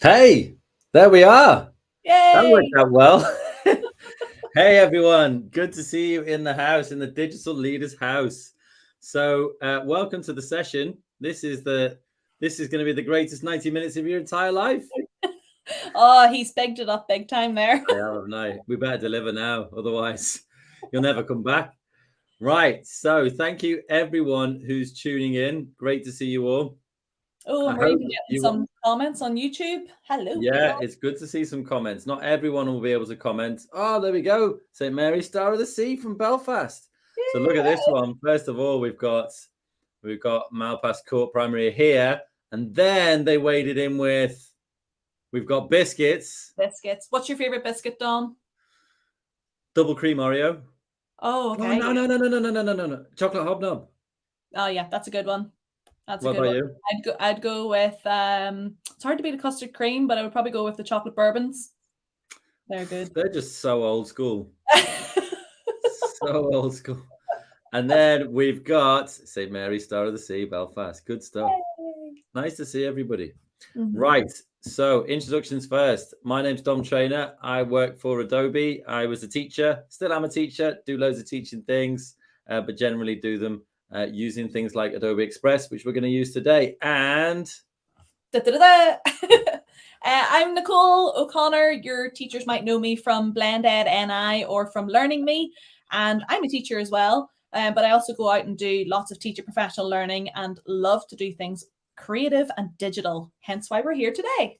Hey, there we are. That worked Yay! out well. Hey, everyone. Good to see you in the house, in the Digital Leaders House. So, welcome to the session. This is going to be the greatest 90 minutes of your entire life. Oh, he's bigged it up big time there. No, we better deliver now, otherwise you'll never come back. Right. So, thank you everyone who's tuning in. Great to see you all. Oh, I and we're hope even getting you. some comments on YouTube. Hello, Yeah, people. it's good to see some comments. Not everyone will be able to comment. Oh, there we go. St. Mary Star of the Sea from Belfast. So look at this one. First of all, we've got Malpass Court Primary here, and then they waded in with we've got biscuits, Biscuits. What's your favorite biscuit, Dom? double cream Oreo. Oh, Oh okay. no. Chocolate hobnob. Oh, yeah, that's a good one. That's a What good about one. you? I'd go with it's hard to beat a custard cream, but I would probably go with the chocolate bourbons. They're good. They're just so old school. So old school. And then we've got St. Mary Star of the Sea, Belfast. Good stuff. Yay. Nice to see everybody. Mhm. Right. So introductions first. My name's Dom Trainer. I work for Adobe. I was a teacher, still am a teacher, do loads of teaching things, but generally do them using things like Adobe Express, which we're going to use today. And Da-da-da-da. I'm Nicole O'Connor. Your teachers might know me from BlendEd NI or from Learning Me, and I'm a teacher as well. But I also go out and do lots of teacher professional learning and love to do things creative and digital. Hence why we're here today.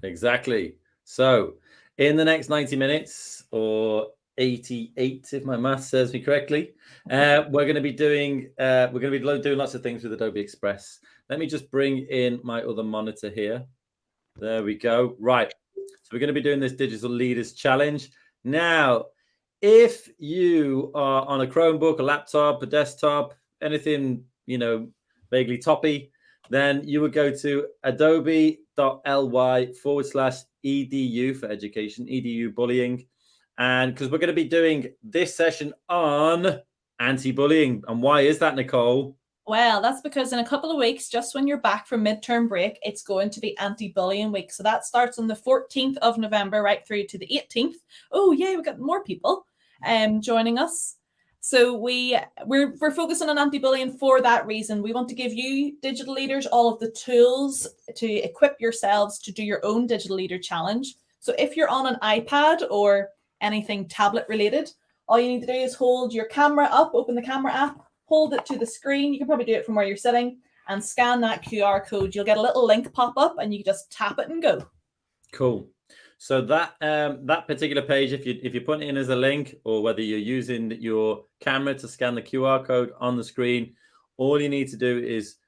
exactly. So in the next 90 minutes or 88, if my math serves me correctly, we're going to be doing lots of things with Adobe Express. Let me just bring in my other monitor here. There we go. Right. So we're going to be doing this Digital Leaders Challenge. Now, if you are on a Chromebook, a laptop, a desktop, anything, vaguely toppy, then you would go to adobe.ly/edu for education, edu bullying. And because we're going to be doing this session on anti-bullying. And why is that, Nicole? Well, that's because in a couple of weeks, just when you're back from midterm break, it's going to be anti-bullying week. So that starts on the 14th of November right through to the 18th. Oh, yay, we've got more people joining us. So we're focusing on anti-bullying for that reason. We want to give you digital leaders all of the tools to equip yourselves to do your own digital leader challenge. So if you're on an iPad or anything tablet related, all you need to do is hold your camera up, open the camera app, hold it to the screen. You can probably do it from where you're sitting and scan that QR code. You'll get a little link pop up and you can just tap it and go. Cool. So that particular page, if you're putting it in as a link, or whether you're using your camera to scan the QR code on the screen, all you need to do is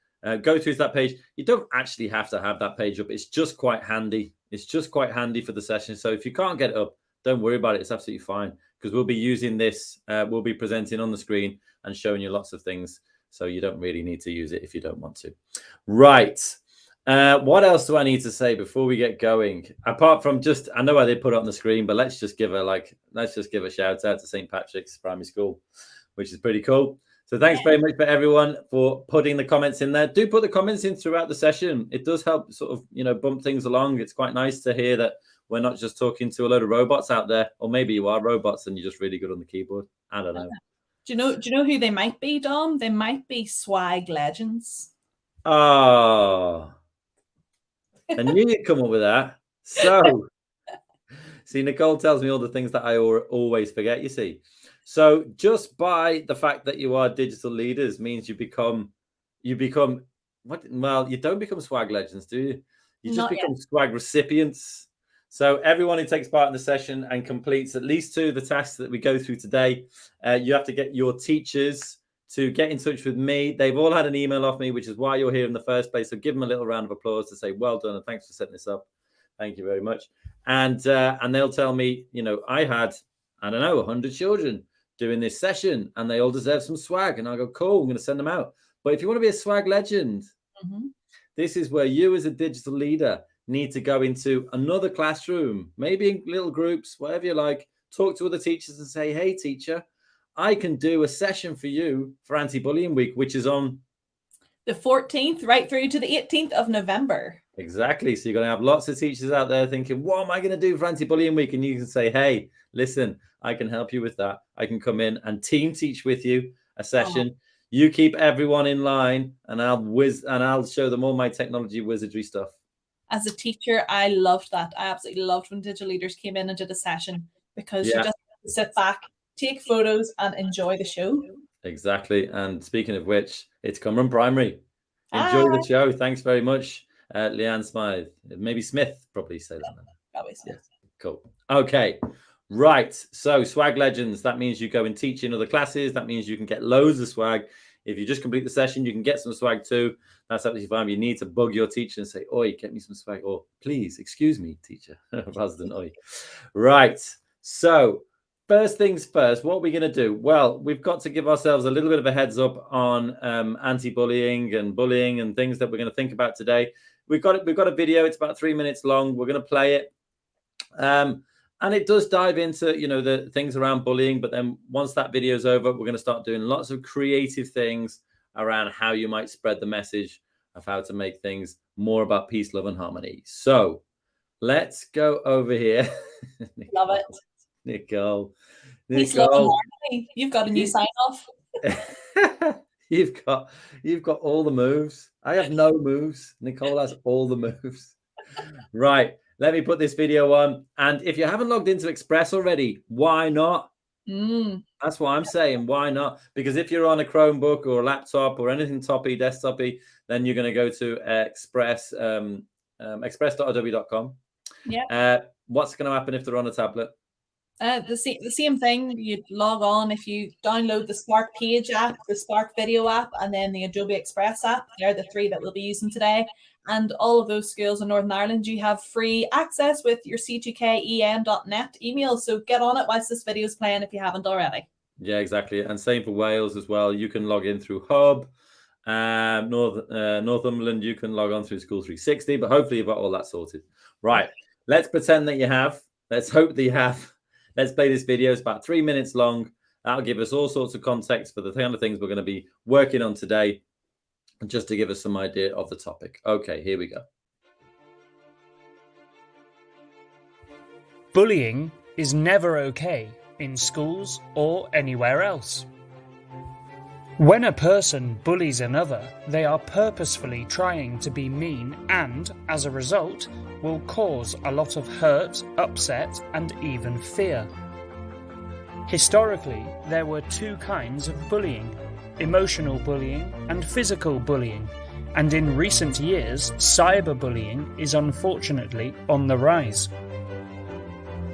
go through that page. You don't actually have to have that page up. It's just quite handy. It's just quite handy for the session. So if you can't get it up, don't worry about it. It's absolutely fine, because we'll be using this. We'll be presenting on the screen and showing you lots of things. So you don't really need to use it if you don't want to. Right. What else do I need to say before we get going? Apart from just, I know I did put it on the screen, but let's just give a shout out to St. Patrick's Primary School, which is pretty cool. So thanks very much for everyone for putting the comments in there. Do put the comments in throughout the session. It does help sort of, bump things along. It's quite nice to hear that we're not just talking to a load of robots out there, or maybe you are robots and you're just really good on the keyboard. I don't know. Do you know who they might be, Dom? They might be swag legends. Oh, I knew you'd come up with that. So, see, Nicole tells me all the things that I always forget, you see. So just by the fact that you are digital leaders means you become what? Well, you don't become swag legends, do you? You just become swag recipients. So everyone who takes part in the session and completes at least 2 of the tasks that we go through today, you have to get your teachers to get in touch with me. They've all had an email off me, which is why you're here in the first place. So give them a little round of applause to say, well done, and thanks for setting this up. Thank you very much. And they'll tell me, I had, I don't know, 100 children doing this session and they all deserve some swag. And I go, cool, I'm going to send them out. But if you want to be a swag legend, this is where you as a digital leader need to go into another classroom, maybe in little groups, whatever you like, talk to other teachers and say, hey, teacher, I can do a session for you for anti-bullying week, which is on the 14th right through to the 18th of November. Exactly. So you're going to have lots of teachers out there thinking, what am I going to do for anti-bullying week? And you can say, hey, listen, I can help you with that. I can come in and team teach with you a session. Oh. You keep everyone in line, and I'll show them all my technology wizardry stuff. As a teacher, I loved that. I absolutely loved when digital leaders came in and did a session, because you just sit back, take photos, and enjoy the show. Exactly. And speaking of which, it's Cumberland Primary. Enjoy the show. Thanks very much, Leanne Smythe. Maybe Smith, probably say that. Probably Smith. Yeah. Cool. Okay. Right. So swag legends. That means you go and teach in other classes. That means you can get loads of swag. If you just complete the session, you can get some swag too. That's absolutely fine. You need to bug your teacher and say, oi, get me some swag. Or please, excuse me, teacher, rather than oi. Right. So first things first, what are we going to do? Well, we've got to give ourselves a little bit of a heads up on anti-bullying and bullying and things that we're going to think about today. We've got a video. It's about 3 minutes long. We're going to play it. And it does dive into, the things around bullying. But then once that video is over, we're going to start doing lots of creative things around how you might spread the message of how to make things more about peace, love, and harmony. So let's go over here. Love it. Nicole. Peace, love, and harmony. You've got a new sign off. You've got all the moves. I have no moves. Nicole has all the moves. Right. Let me put this video on. And if you haven't logged into Express already, why not? That's what I'm saying. Why not? Because if you're on a Chromebook or a laptop or anything toppy, desktopy, then you're going to go to Express, express.adobe.com. Yeah. What's going to happen if they're on a tablet? The same thing. You'd log on if you download the Spark Page app, the Spark Video app, and then the Adobe Express app. They're the three that we'll be using today. And all of those schools in Northern Ireland, you have free access with your c2kem.net email. So get on it whilst this video is playing if you haven't already. Yeah, exactly. And same for Wales as well. You can log in through Hub. Northumberland, you can log on through School 360, but hopefully you've got all that sorted. Right. Let's pretend that you have. Let's hope that you have. Let's play this video. It's about 3 minutes long. That'll give us all sorts of context for the kind of things we're going to be working on today, just to give us some idea of the topic. Okay, here we go. Bullying is never okay in schools or anywhere else. When a person bullies another, they are purposefully trying to be mean and, as a result, will cause a lot of hurt, upset, and even fear. Historically, there were two kinds of bullying: emotional bullying and physical bullying, and in recent years, cyberbullying is unfortunately on the rise.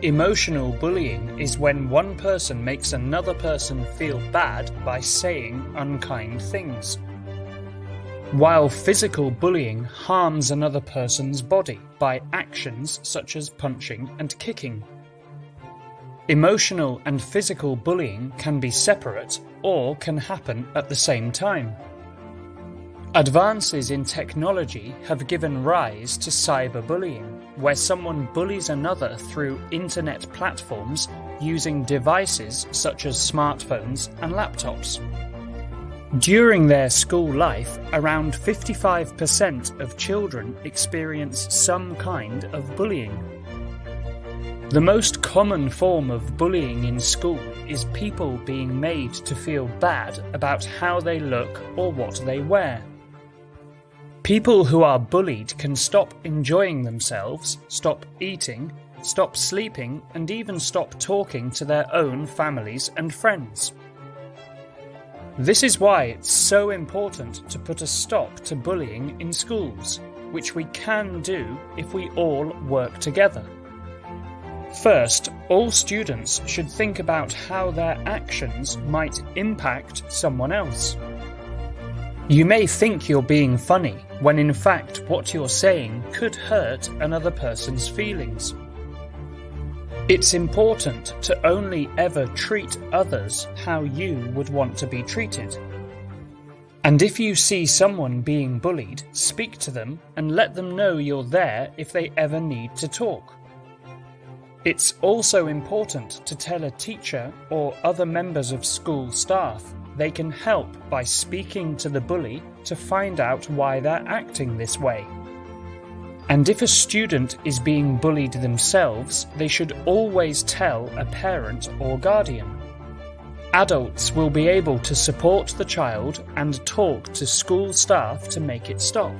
Emotional bullying is when one person makes another person feel bad by saying unkind things, while physical bullying harms another person's body by actions such as punching and kicking. Emotional and physical bullying can be separate or can happen at the same time. Advances in technology have given rise to cyberbullying, where someone bullies another through internet platforms using devices such as smartphones and laptops. During their school life, around 55% of children experience some kind of bullying. The most common form of bullying in school is people being made to feel bad about how they look or what they wear. People who are bullied can stop enjoying themselves, stop eating, stop sleeping, and even stop talking to their own families and friends. This is why it's so important to put a stop to bullying in schools, which we can do if we all work together. First, all students should think about how their actions might impact someone else. You may think you're being funny, when in fact what you're saying could hurt another person's feelings. It's important to only ever treat others how you would want to be treated. And if you see someone being bullied, speak to them and let them know you're there if they ever need to talk. It's also important to tell a teacher or other members of school staff they can help by speaking to the bully to find out why they're acting this way. And if a student is being bullied themselves, they should always tell a parent or guardian. Adults will be able to support the child and talk to school staff to make it stop.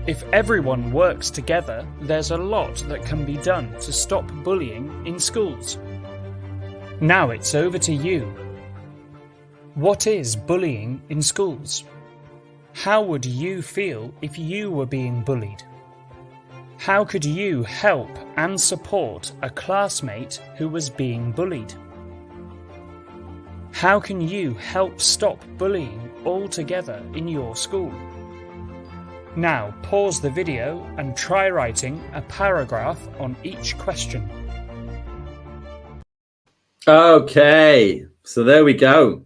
If everyone works together, there's a lot that can be done to stop bullying in schools. Now it's over to you. What is bullying in schools? How would you feel if you were being bullied? How could you help and support a classmate who was being bullied? How can you help stop bullying altogether in your school? Now pause the video and try writing a paragraph on each question. Okay, so there we go.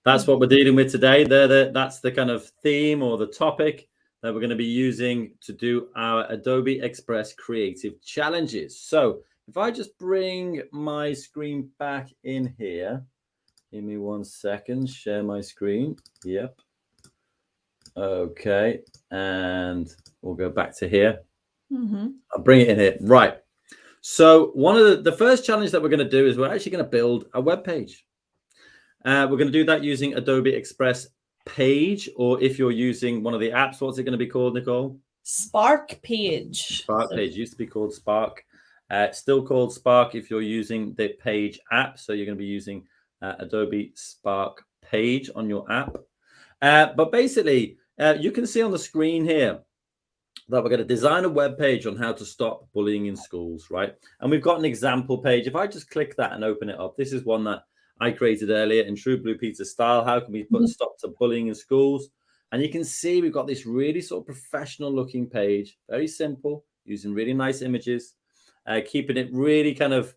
That's what we're dealing with today. That's the kind of theme or the topic that we're going to be using to do our Adobe Express creative challenges. So if I just bring my screen back in here, give me 1 second, share my screen. Yep. Okay, and we'll go back to here. I'll bring it in here. Right. So one of the first challenge that we're going to do is we're actually going to build a web page. We're going to do that using Adobe Express Page, or if you're using one of the apps, what's it going to be called, Nicole? Spark Page. Spark Page used to be called Spark. Still called Spark if you're using the Page app. So you're going to be using Adobe Spark Page on your app. But basically, you can see on the screen here that we're going to design a web page on how to stop bullying in schools, right? And we've got an example page. If I just click that and open it up, this is one that I created earlier in true Blue Peter style. How can we put a stop to bullying in schools? And you can see we've got this really sort of professional looking page, very simple, using really nice images, keeping it really kind of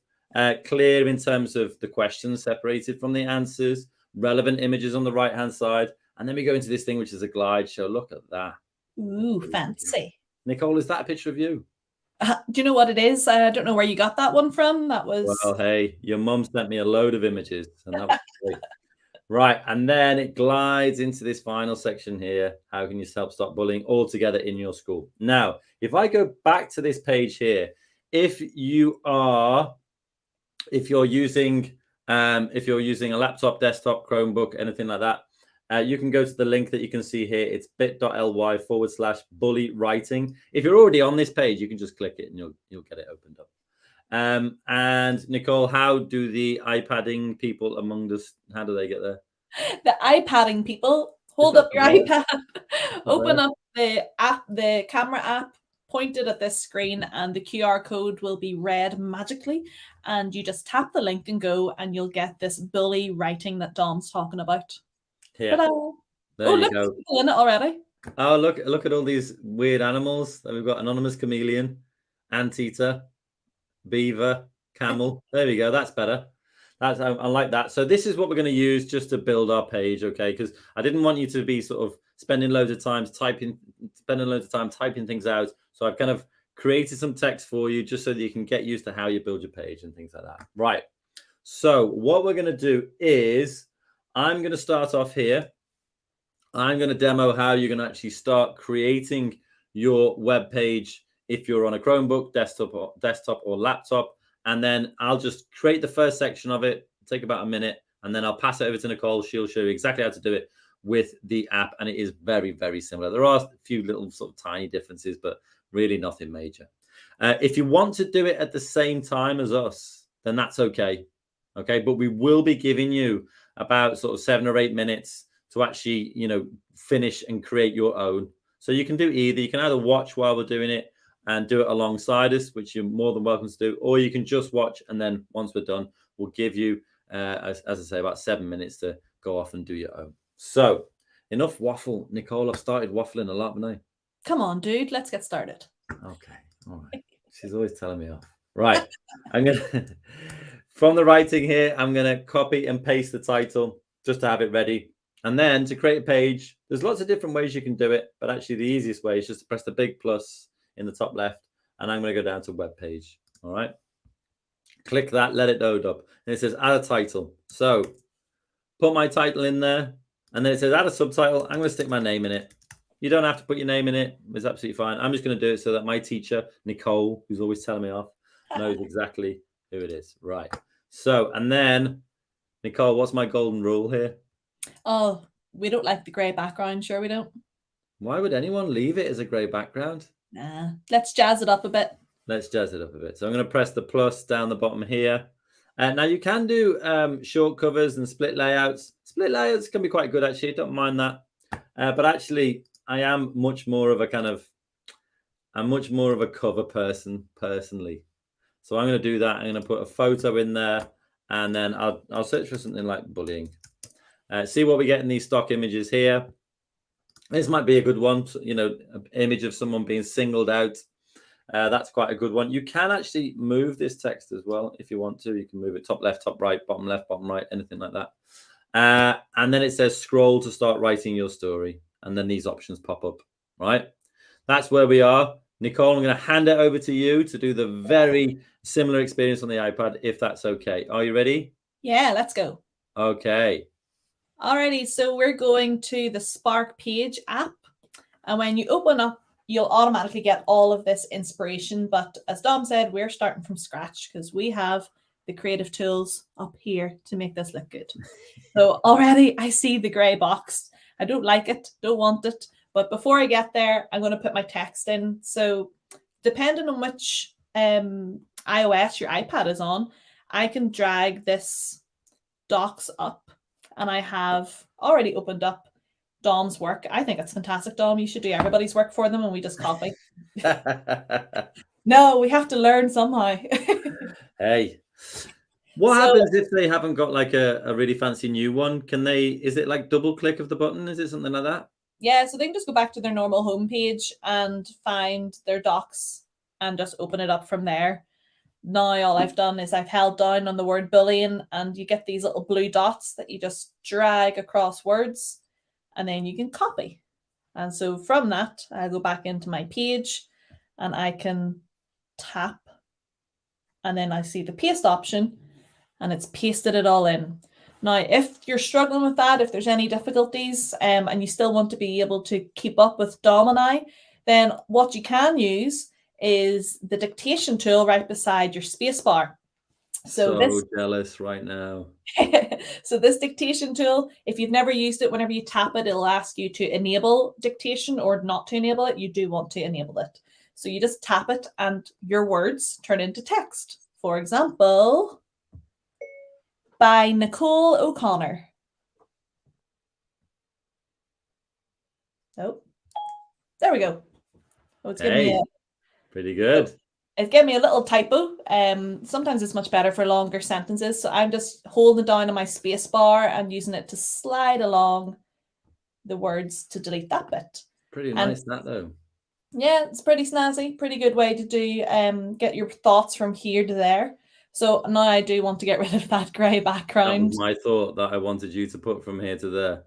clear in terms of the questions separated from the answers, relevant images on the right hand side. And then we go into this thing, which is a glide show. Look at that. Ooh, fancy. Nicole, is that a picture of you? Do you know what it is? I don't know where you got that one from. That was... Well, hey, your mum sent me a load of images, and that was great. Right, and then it glides into this final section here. How can you help stop bullying all together in your school? Now, if I go back to this page here, if you're using a laptop, desktop, Chromebook, anything like that, you can go to the link that you can see here. It's bit.ly/bully writing. If you're already on this page, you can just click it and you'll get it opened up. And Nicole, how do the iPadding people among us, how do they get there? The iPadding people, hold up your iPad, open up the app, the camera app, point it at this screen, and the QR code will be read magically. And you just tap the link and go, and you'll get this bully writing that Dom's talking about. Here. There you go. People in it already. Oh, look at all these weird animals. We've got anonymous chameleon, anteater, beaver, camel. There we go. That's better. I like that. So this is what we're going to use just to build our page, okay? Because I didn't want you to be sort of spending loads of time typing things out. So I've kind of created some text for you just so that you can get used to how you build your page and things like that. Right. So what we're going to do is I'm going to start off here. I'm going to demo how you can actually start creating your web page if you're on a Chromebook, desktop or laptop. And then I'll just create the first section of it, take about a minute, and then I'll pass it over to Nicole. She'll show you exactly how to do it with the app. And it is very, very similar. There are a few little sort of tiny differences, but really nothing major. If you want to do it at the same time as us, then that's okay. Okay, but we will be giving you about sort of 7 or 8 minutes to actually, finish and create your own. So you can do either. You can either watch while we're doing it and do it alongside us, which you're more than welcome to do, or you can just watch, and then once we're done, we'll give you, as I say, about 7 minutes to go off and do your own. So enough waffle, Nicole. I've started waffling a lot, haven't I? Come on, dude. Let's get started. Okay. All right. She's always telling me off. Right. I'm going to, from the writing here, I'm going to copy and paste the title just to have it ready. And then to create a page, there's lots of different ways you can do it, but actually the easiest way is just to press the big plus in the top left, and I'm going to go down to web page. All right. Click that, let it load up. And it says add a title. So put my title in there, and then it says add a subtitle. I'm going to stick my name in it. You don't have to put your name in it. It's absolutely fine. I'm just going to do it so that my teacher, Nicole, who's always telling me off, knows exactly who it is. Right. So, and then, Nicole, what's my golden rule here? Oh, we don't like the grey background. Sure we don't? Why would anyone leave it as a grey background? Nah. Let's jazz it up a bit. Let's jazz it up a bit. So I'm going to press the plus down the bottom here. Now you can do short covers and split layouts. Split layouts can be quite good, actually. Don't mind that. But actually, I am much more of a cover person personally. So I'm going to do that. I'm going to put a photo in there, and then I'll search for something like bullying. See what we get in these stock images here. This might be a good one. You know, an image of someone being singled out. That's quite a good one. You can actually move this text as well if you want to. You can move it top left, top right, bottom left, bottom right, anything like that. And then it says scroll to start writing your story. And then these options pop up, right? That's where we are. Nicole, I'm going to hand it over to you to do the very similar experience on the iPad, if that's okay. Are you ready? Yeah, let's go. Okay. Alrighty, so we're going to the Spark Page app. And when you open up, you'll automatically get all of this inspiration. But as Dom said, we're starting from scratch because we have the creative tools up here to make this look good. So already I see the grey box. I don't like it, don't want it. But before I get there, I'm going to put my text in. So depending on which iOS your iPad is on, I can drag this docs up. And I have already opened up Dom's work. I think it's fantastic, Dom. You should do everybody's work for them and we just copy. No, we have to learn somehow. Hey, what happens if they haven't got like a really fancy new one? Is it like double click of the button? Is it something like that? Yeah, so they can just go back to their normal homepage and find their docs and just open it up from there. Now all I've done is I've held down on the word bullying and you get these little blue dots that you just drag across words and then you can copy. And so from that, I go back into my page and I can tap and then I see the paste option and it's pasted it all in. Now, if you're struggling with that, if there's any difficulties and you still want to be able to keep up with Dom and I, then what you can use is the dictation tool right beside your spacebar. So jealous right now. So this dictation tool, if you've never used it, whenever you tap it, it'll ask you to enable dictation or not to enable it. You do want to enable it. So you just tap it and your words turn into text. For example, by Nicole O'Connor. Oh, there we go. Oh, it's giving me pretty good. It gave me a little typo. Sometimes it's much better for longer sentences. So I'm just holding down on my space bar and using it to slide along the words to delete that bit. Pretty nice that though. Yeah, it's pretty snazzy. Pretty good way to do get your thoughts from here to there. So now I do want to get rid of that grey background. That was my thought that I wanted you to put from here to there.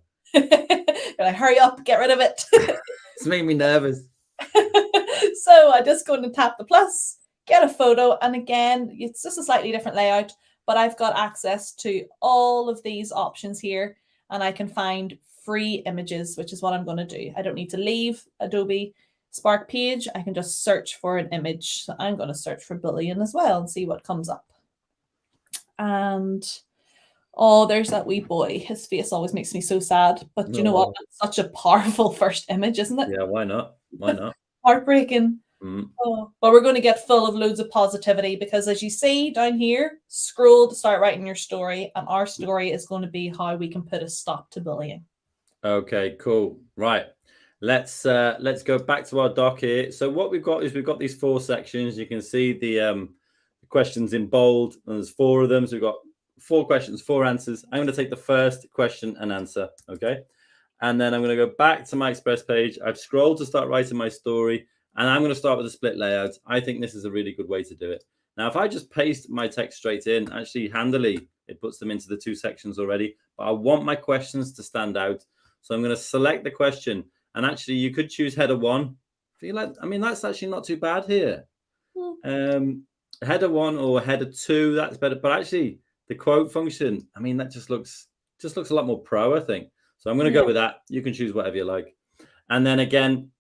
Like, hurry up, get rid of it. It's making me nervous. So I just go and tap the plus, get a photo, and again, it's just a slightly different layout, but I've got access to all of these options here, and I can find free images, which is what I'm going to do. I don't need to leave Adobe Spark Page. I can just search for an image. So I'm going to search for bullying as well and see what comes up. And oh, there's that wee boy. His face always makes me so sad. But you know what? That's such a powerful first image, isn't it? Yeah, why not? Why not? Heartbreaking. Oh, but we're going to get full of loads of positivity because as you see down here, scroll to start writing your story. And our story is going to be how we can put a stop to bullying. Okay, cool. Right. Let's go back to our doc here. So what we've got is we've got these 4 sections. You can see the questions in bold, and there's 4 of them. So we've got 4 questions, 4 answers. I'm going to take the first question and answer, okay? And then I'm going to go back to my Express page. I've scrolled to start writing my story, and I'm going to start with a split layout. I think this is a really good way to do it. Now, if I just paste my text straight in, actually handily, it puts them into the 2 sections already. But I want my questions to stand out. So I'm going to select the question. And actually, you could choose header 1. I mean, that's actually not too bad here. Header 1 or header 2, that's better. But actually, the quote function, I mean, that just looks a lot more pro, I think. So I'm going to go with that. You can choose whatever you like. And then again,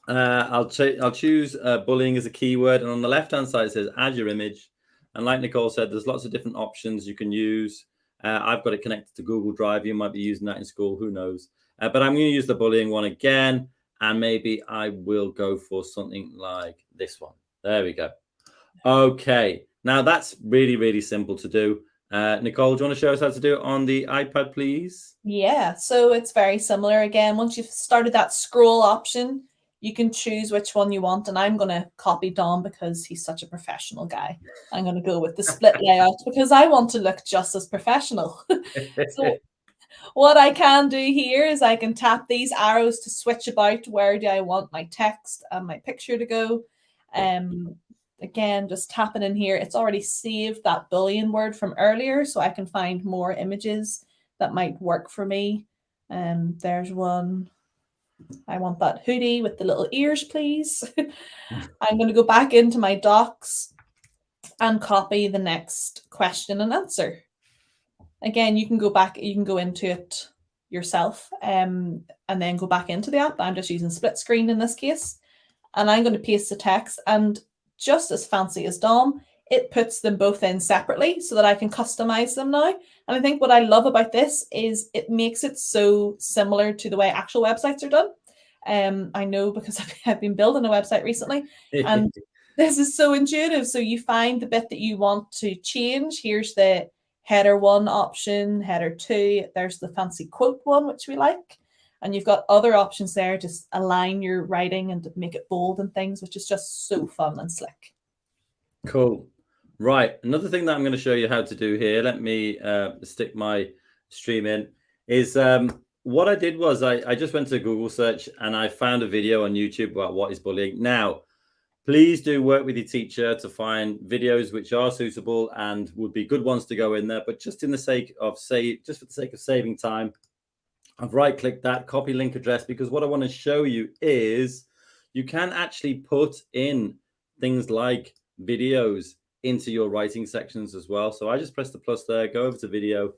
I'll choose bullying as a keyword. And on the left-hand side, it says add your image. And like Nicole said, there's lots of different options you can use. I've got it connected to Google Drive. You might be using that in school. Who knows? But I'm going to use the bullying one again. And maybe I will go for something like this one. There we go. Okay. Now that's really, really simple to do. Nicole, do you want to show us how to do it on the iPad, please? Yeah, so it's very similar. Again, once you've started that scroll option, you can choose which one you want. And I'm going to copy Dom because he's such a professional guy. I'm going to go with the split layout because I want to look just as professional. So what I can do here is I can tap these arrows to switch about where do I want my text and my picture to go. Again, just tapping in here. It's already saved that Boolean word from earlier, so I can find more images that might work for me. There's one. I want that hoodie with the little ears, please. I'm going to go back into my docs and copy the next question and answer. Again, you can go back, you can go into it yourself and then go back into the app. I'm just using split screen in this case. And I'm going to paste the text, and just as fancy as Dom, it puts them both in separately so that I can customize them now. And I think what I love about this is it makes it so similar to the way actual websites are done. I know because I've been building a website recently, and this is so intuitive. So you find the bit that you want to change. Here's the header 1 option, header 2. There's the fancy quote one, which we like. And you've got other options there to align your writing and to make it bold and things, which is just so fun and slick. Cool. Right. Another thing that I'm going to show you how to do here, let me stick my stream in, is what I did was I just went to Google search and I found a video on YouTube about what is bullying. Now, please do work with your teacher to find videos which are suitable and would be good ones to go in there. But just in the sake of just for the sake of saving time, I've right-clicked that, copy link address, because what I want to show you is you can actually put in things like videos into your writing sections as well. So I just press the plus there, go over to video,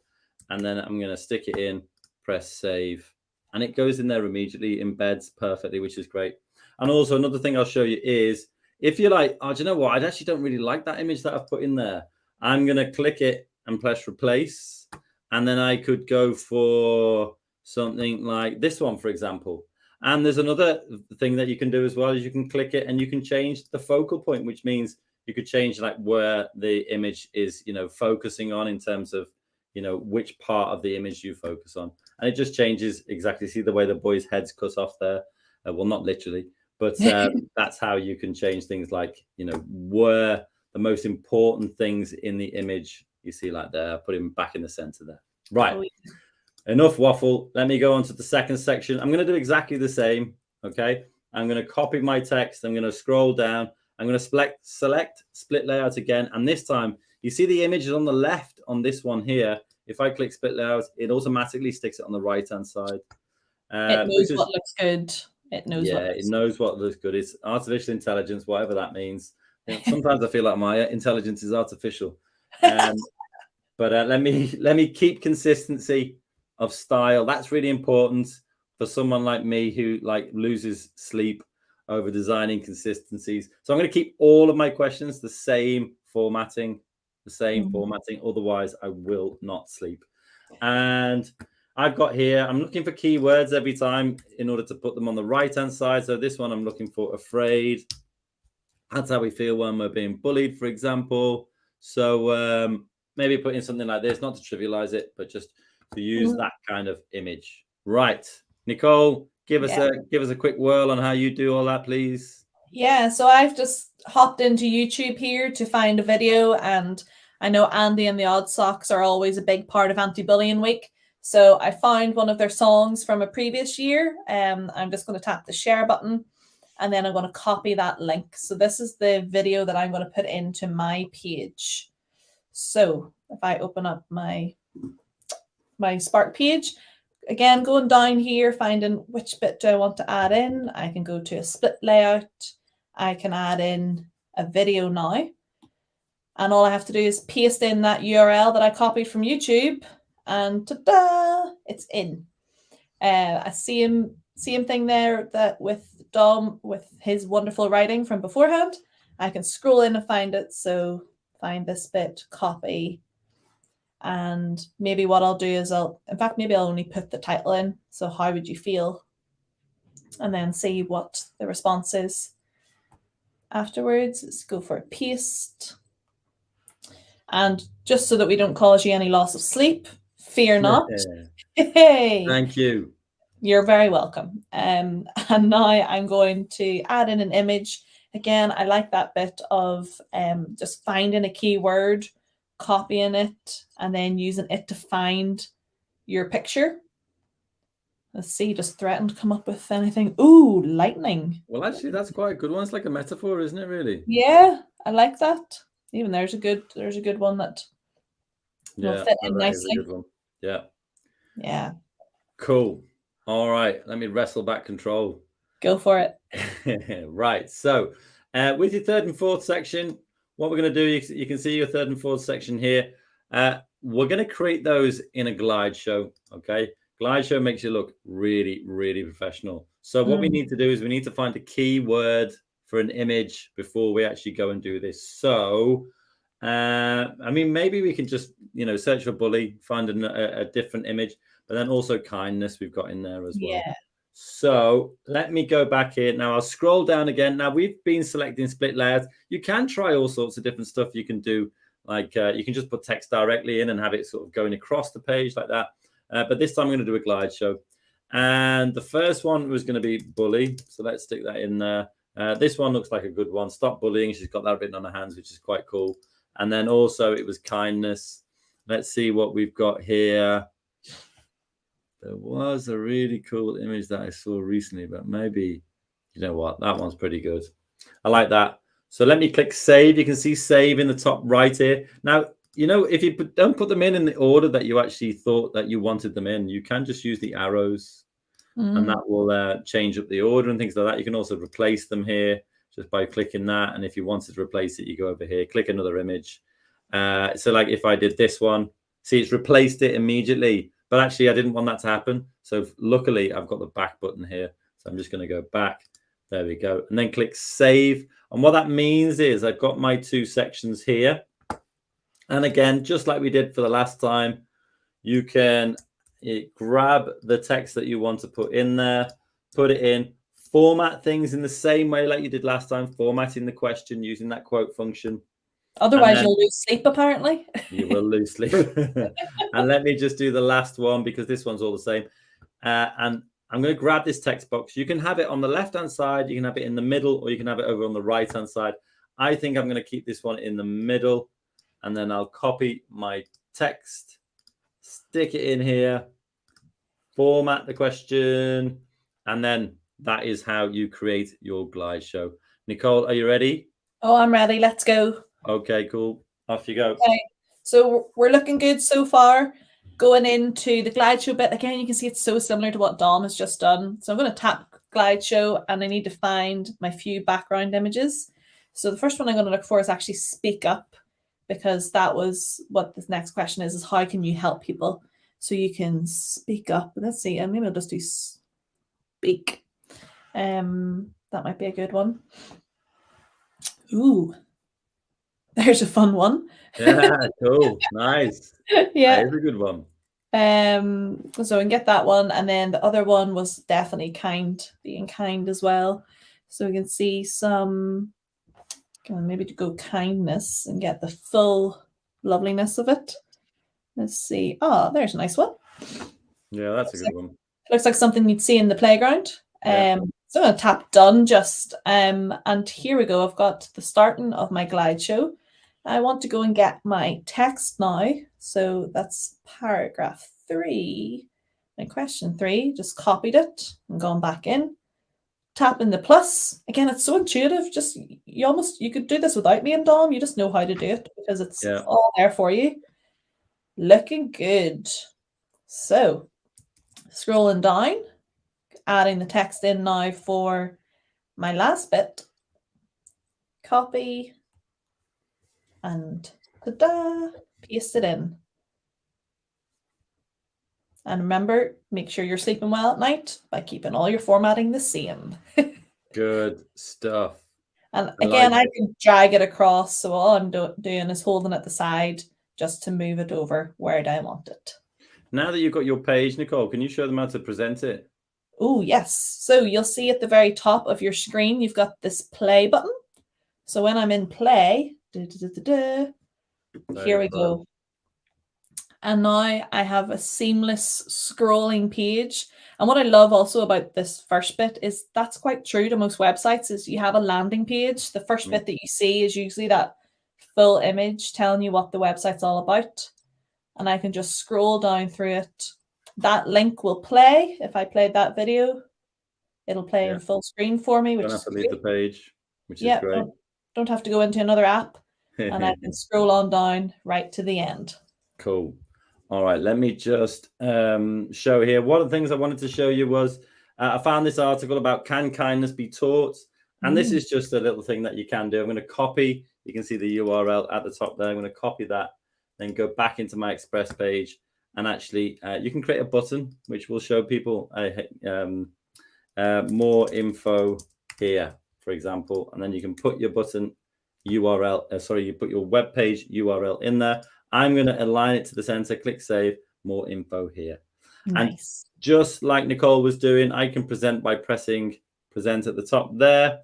and then I'm going to stick it in, press save, and it goes in there immediately, embeds perfectly, which is great. And also another thing I'll show you is if you're like, oh, do you know what? I actually don't really like that image that I've put in there. I'm going to click it and press replace. And then I could go for something like this one, for example. And there's another thing that you can do as well, is you can click it and you can change the focal point, which means you could change like where the image is, focusing on in terms of, which part of the image you focus on. And it just changes exactly. See the way the boy's head's cut off there? Well, not literally, but that's how you can change things like, where the most important things in the image you see like there, put him back in the center there. Right. Oh, yeah. Enough waffle. Let me go on to the second section. I'm going to do exactly the same. Okay. I'm going to copy my text. I'm going to scroll down. I'm going to select split layout again. And this time you see the image is on the left on this one here. If I click split layout, it automatically sticks it on the right-hand side. It knows what looks good. It knows it knows what looks good. It's artificial intelligence, whatever that means. Sometimes I feel like my intelligence is artificial. But let me keep consistency of style. That's really important for someone like me who loses sleep over designing consistencies. So I'm going to keep all of my questions the same formatting. Otherwise I will not sleep. And I've got here, I'm looking for keywords every time in order to put them on the right-hand side. So this one I'm looking for afraid. That's how we feel when we're being bullied, for example. So maybe put in something like this, not to trivialize it, but just to use that kind of image. Right. Nicole, give us a quick whirl on how you do all that, please. Yeah, so I've just hopped into YouTube here to find a video, and I know Andy and the Odd Socks are always a big part of Anti-Bullying Week. So I found one of their songs from a previous year. I'm just going to tap the share button, and then I'm going to copy that link. So this is the video that I'm going to put into my page. So if I open up my Spark page, again, going down here, finding which bit do I want to add in. I can go to a split layout. I can add in a video now. And all I have to do is paste in that URL that I copied from YouTube. And ta-da, it's in. Same same thing there that with Dom, with his wonderful writing from beforehand. I can scroll in and find it. So find this bit, copy. And maybe what I'll do is maybe I'll only put the title in. So how would you feel? And then see what the response is afterwards. Let's go for a paste. And just so that we don't cause you any loss of sleep, fear not. Hey, Thank you. You're very welcome. And now I'm going to add in an image. Again, I like that bit of just finding a keyword, copying it, and then using it to find your picture. Let's see, just threaten to come up with anything. Ooh, lightning. Well, actually, that's quite a good one. It's like a metaphor, isn't it, really? Yeah, I like that. Even there's a good one that will fit in that is a nicely. good one. Yeah. Yeah. Cool. All right. Let me wrestle back control. Go for it. Right. So with your third and fourth section, what we're going to do, you can see your third and fourth section here. We're going to create those in a glide show. Okay. Glide show makes you look really, really professional. So what we need to do is we need to find a keyword for an image before we actually go and do this. So, I mean, maybe we can just, search for bully, find a different image, but then also kindness we've got in there as well. Yeah. So let me go back here. Now I'll scroll down again. Now we've been selecting split layouts. You can try all sorts of different stuff you can do. Like you can just put text directly in and have it sort of going across the page like that. But this time I'm going to do a glide show. And the first one was going to be bully. So let's stick that in there. This one looks like a good one. Stop bullying. She's got that written on her hands, which is quite cool. And then also it was kindness. Let's see what we've got here. There was a really cool image that I saw recently, but maybe, you know what? That one's pretty good. I like that. So let me click save. You can see save in the top right here. Now, if you don't put them in the order that you actually thought that you wanted them in, you can just use the arrows and that will change up the order and things like that. You can also replace them here just by clicking that. And if you wanted to replace it, you go over here, click another image. So like if I did this one, see, it's replaced it immediately. But actually, I didn't want that to happen. So luckily, I've got the back button here. So I'm just going to go back. There we go. And then click save. And what that means is I've got my two sections here. And again, just like we did for the last time, you can grab the text that you want to put in there, put it in, format things in the same way like you did last time, formatting the question using that quote function. Otherwise, you'll lose sleep, apparently. You will lose sleep. And let me just do the last one because this one's all the same. And I'm going to grab this text box. You can have it on the left-hand side. You can have it in the middle, or you can have it over on the right-hand side. I think I'm going to keep this one in the middle. And then I'll copy my text, stick it in here, format the question. And then that is how you create your glide show. Nicole, are you ready? Oh, I'm ready. Let's go. Okay, cool. Off you go. Okay. So we're looking good so far. Going into the glide show bit, again, you can see it's so similar to what Dom has just done. So I'm going to tap glide show and I need to find my few background images. So the first one I'm going to look for is actually speak up, because that was what this next question is how can you help people? So you can speak up. Let's see, and maybe I'll just do speak. That might be a good one. Ooh, there's a fun one. Yeah, cool. Nice. Yeah. That is a good one. So we can get that one. And then the other one was definitely being kind as well. So we can see some, maybe to go kindness and get the full loveliness of it. Let's see. Oh, there's a nice one. Yeah, that's a good one. Looks like something you'd see in the playground. Yeah. So I'm going to tap done just, and here we go. I've got the starting of my glide show. I want to go and get my text now. So that's paragraph 3, my question 3, just copied it and gone back in. Tapping the plus. Again, it's so intuitive. Just you could do this without me and Dom. You just know how to do it because it's all there for you. Looking good. So scrolling down, adding the text in now for my last bit. Copy and ta-da, paste it in. And remember, make sure you're sleeping well at night by keeping all your formatting the same. Good stuff. And I again, like I it. can drag it across. So all I'm doing is holding it the side just to move it over where I want it. Now that you've got your page, Nicole, can you show them how to present it? Oh, yes. So you'll see at the very top of your screen, you've got this play button. So when I'm in play, here we go. And now I have a seamless scrolling page. And what I love also about this first bit is that's quite true to most websites is you have a landing page. The first bit that you see is usually that full image telling you what the website's all about. And I can just scroll down through it. That link will play. If I played that video, it'll play in full screen for me, which Don't is have to leave the page, which is great. Don't have to go into another app. And I can scroll on down right to the end. Cool. All right, let me just show here. One of the things I wanted to show you was I found this article about can kindness be taught? And this is just a little thing that you can do. I'm going to copy. You can see the URL at the top there. I'm going to copy that, then go back into my Express page. And actually, you can create a button which will show people more info here, for example. And then you can put your button URL, you put your web page URL in there. I'm going to align it to the center, click save, more info here. Nice. And just like Nicole was doing, I can present by pressing present at the top there.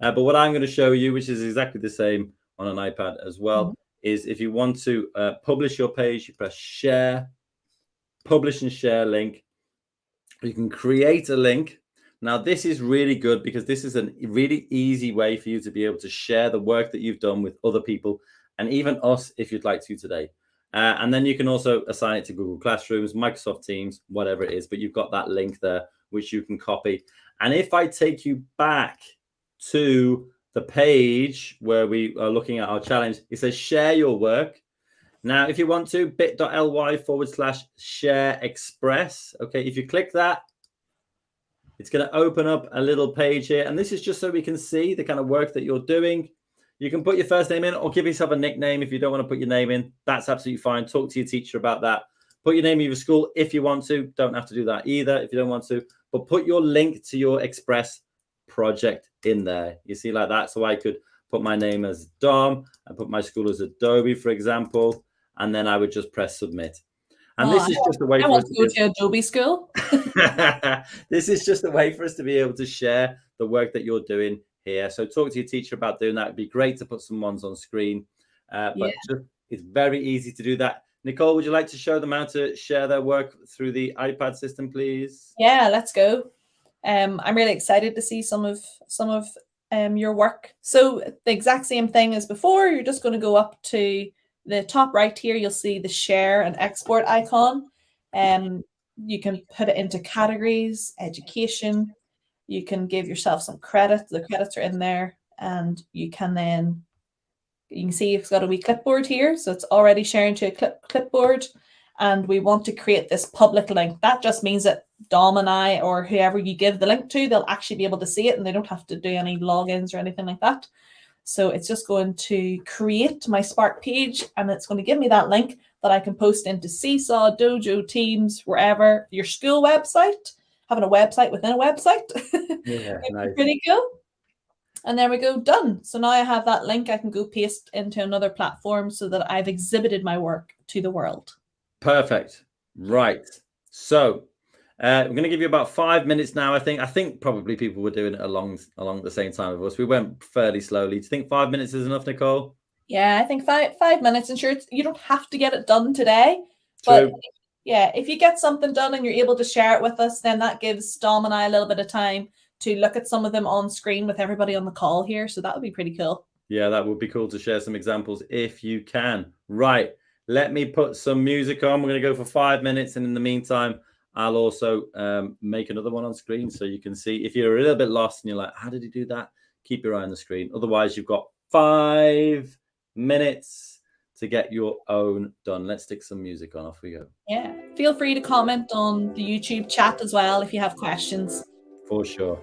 But what I'm going to show you, which is exactly the same on an iPad as well, is if you want to publish your page, you press share, publish and share link. You can create a link. Now, this is really good because this is a really easy way for you to be able to share the work that you've done with other people and even us if you'd like to today. And then you can also assign it to Google Classrooms, Microsoft Teams, whatever it is, but you've got that link there, which you can copy. And if I take you back to the page where we are looking at our challenge, it says share your work. Now, if you want to, bit.ly/share express. Okay, if you click that, it's going to open up a little page here. And this is just so we can see the kind of work that you're doing. You can put your first name in or give yourself a nickname if you don't want to put your name in. That's absolutely fine. Talk to your teacher about that. Put your name of your school if you want to. Don't have to do that either if you don't want to. But put your link to your Express project in there. You see, like that. So I could put my name as Dom and put my school as Adobe, for example. And then I would just press submit. And this is just a way for us to go to Adobe school. This is just a way for us to be able to share the work that you're doing here. So talk to your teacher about doing that. It'd be great to put some ones on screen. But it's very easy to do that. Nicole, would you like to show them how to share their work through the iPad system, please? Yeah, let's go. I'm really excited to see some of your work. So the exact same thing as before. You're just going to go up to the top right here. You'll see the share and export icon. You can put it into categories, education. You can give yourself some credit. The credits are in there, and you can see it's got a wee clipboard here. So it's already sharing to a clipboard. And we want to create this public link. That just means that Dom and I, or whoever you give the link to, they'll actually be able to see it and they don't have to do any logins or anything like that. So it's just going to create my Spark page and it's going to give me that link that I can post into Seesaw, Dojo, Teams, wherever, your school website, having a website within a website. Yeah, nice. Pretty cool. And there we go, done. So now I have that link I can go paste into another platform so that I've exhibited my work to the world. Perfect. Right. So we're going to give you about 5 minutes now. I think probably people were doing it along the same time with us. We went fairly slowly. Do you think 5 minutes is enough, Nicole? Yeah, I think five minutes. And sure, you don't have to get it done today. True. But yeah, if you get something done and you're able to share it with us, then that gives Dom and I a little bit of time to look at some of them on screen with everybody on the call here. So that would be pretty cool. Yeah, that would be cool to share some examples if you can. Right. Let me put some music on. We're going to go for 5 minutes. And in the meantime, I'll also make another one on screen so you can see. If you're a little bit lost and you're like, how did he do that? Keep your eye on the screen. Otherwise, you've got 5 minutes to get your own done. Let's stick some music on. Off we go. Yeah. Feel free to comment on the YouTube chat as well if you have questions. For sure.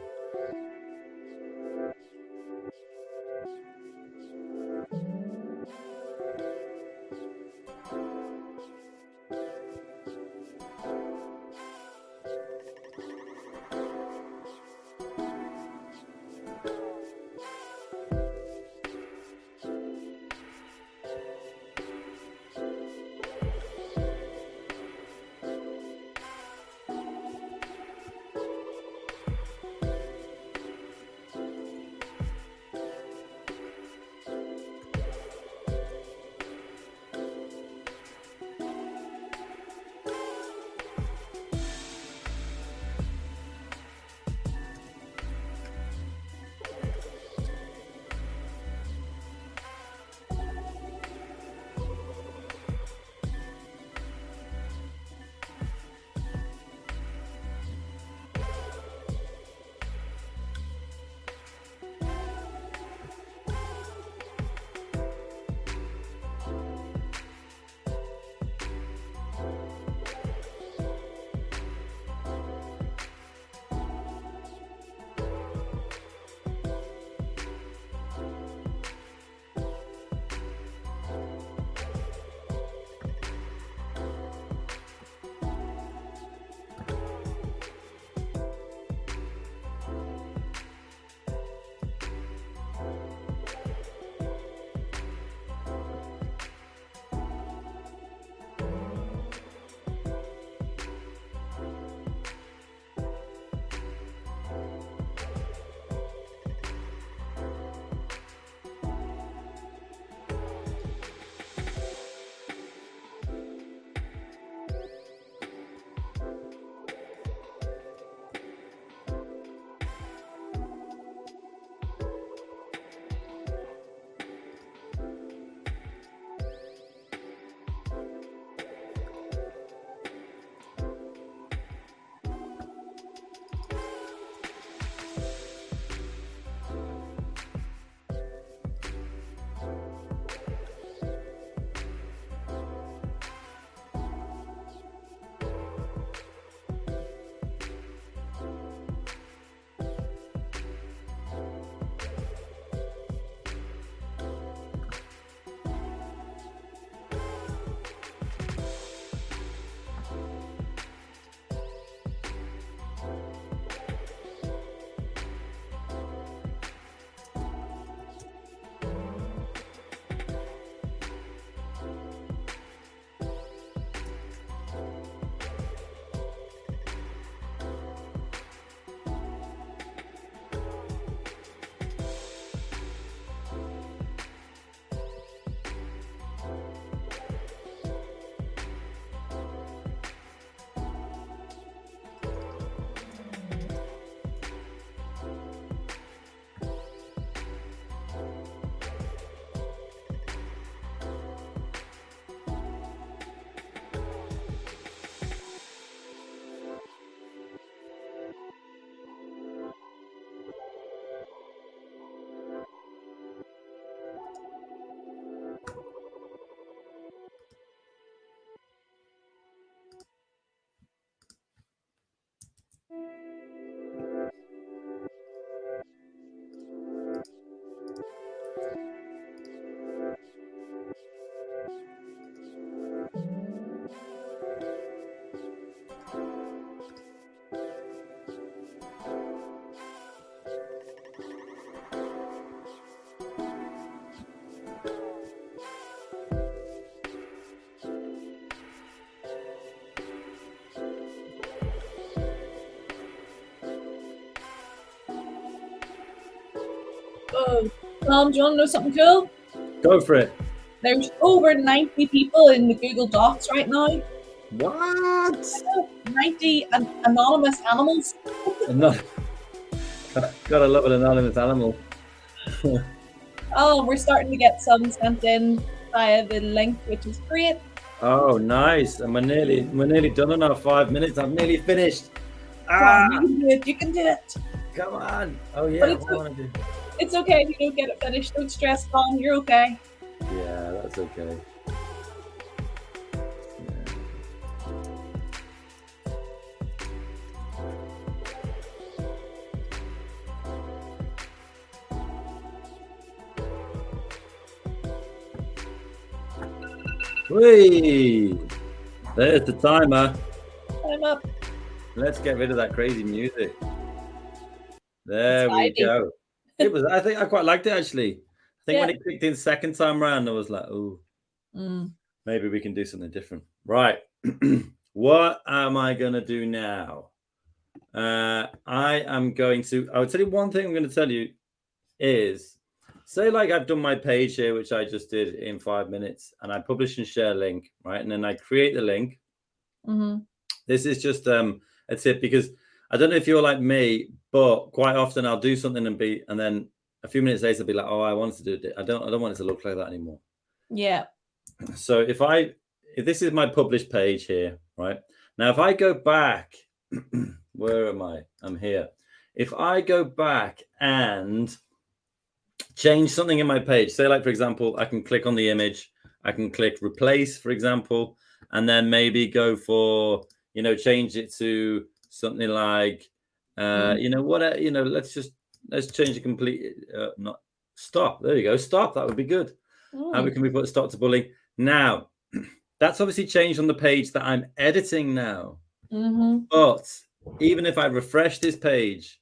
Whoa. Tom, do you want to know something cool? Go for it. There's over 90 people in the Google Docs right now. What? 90 anonymous animals. Gotta love an anonymous animal. Oh, we're starting to get some sent in via the link, which is great. Oh, nice. And we're nearly done in our 5 minutes. I've nearly finished. Come on, you can do it. You can do it. Come on. Oh, yeah. But it's, What do I want to do? it's okay if you don't get it finished. Don't stress, Tom. You're okay. Yeah, that's okay. Whee! There's the timer. I'm up. Let's get rid of that crazy music. There It's we vibey. go. It was. I think I quite liked it actually. I think when Yeah. it clicked in second time round, I was like, "Oh, maybe we can do something different." Right. What am I gonna do now? I am going to. I would tell you one thing. I'm going to tell you is, say like I've done my page here, which I just did in 5 minutes, and I publish and share link, right? And then I create the link. This is just a tip because I don't know if you're like me, but quite often I'll do something and then a few minutes later I'll be like, oh, I wanted to do it. I don't want it to look like that anymore. Yeah. So if this is my published page here, right? Now if I go back, where am I? I'm here. If I go back and change something in my page, say like for example, I can click on the image, I can click replace, for example, and then maybe go for, change it to something like, let's change it completely. Not stop. There you go. Stop. That would be good. How can we put stop to bullying? Now, that's obviously changed on the page that I'm editing now. But even if I refresh this page,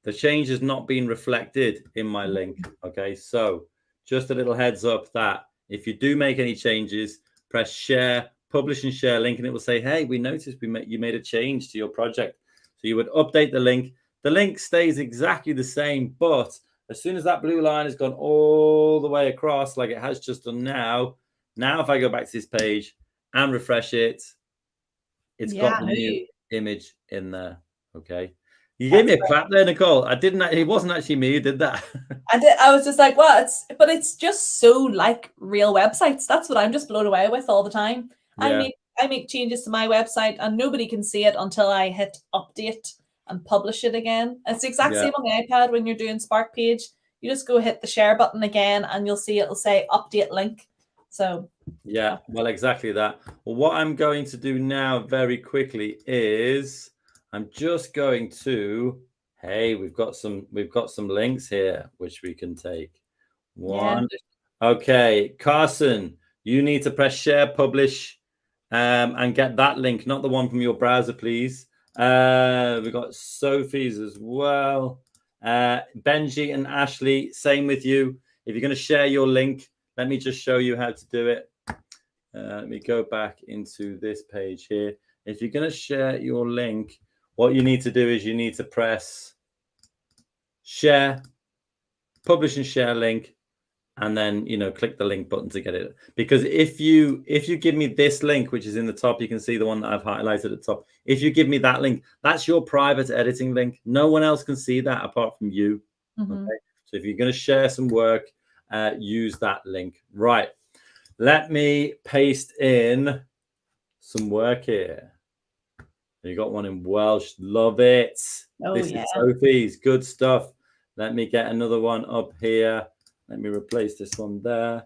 the change has not been reflected in my link. Okay, so just a little heads up that if you do make any changes, press share, publish and share link, and it will say, hey, we noticed you made a change to your project. So you would update the link. The link stays exactly the same, but as soon as that blue line has gone all the way across, like it has just done now if I go back to this page and refresh it, it's got the new image in there. Okay. You gave me a clap there, Nicole. It wasn't actually me who did that. I was just like, well, it's just so like real websites. That's what I'm just blown away with all the time. Yeah. I make changes to my website and nobody can see it until I hit update and publish it again. It's the exact same on the iPad when you're doing Spark Page. You just go hit the share button again and you'll see it'll say update link. So yeah, well, exactly that. Well, what I'm going to do now very quickly is I'm just going to, hey, we've got some links here which we can take. One. Yeah. Okay, Carson, you need to press share, publish, and get that link, not the one from your browser, please. We've got Sophie's as well. Benji and Ashley, same with you. If you're going to share your link, let me just show you how to do it. Let me go back into this page here. If you're going to share your link, what you need to do is you need to press share, publish and share link, and then click the link button to get it. Because if you give me this link, which is in the top, you can see the one that I've highlighted at the top. If you give me that link, that's your private editing link. No one else can see that apart from you. Okay? So if you're going to share some work, use that link. Right. Let me paste in some work here. You got one in Welsh. Love it. This is Sophie's. Good stuff. Let me get another one up here. Let me replace this one there.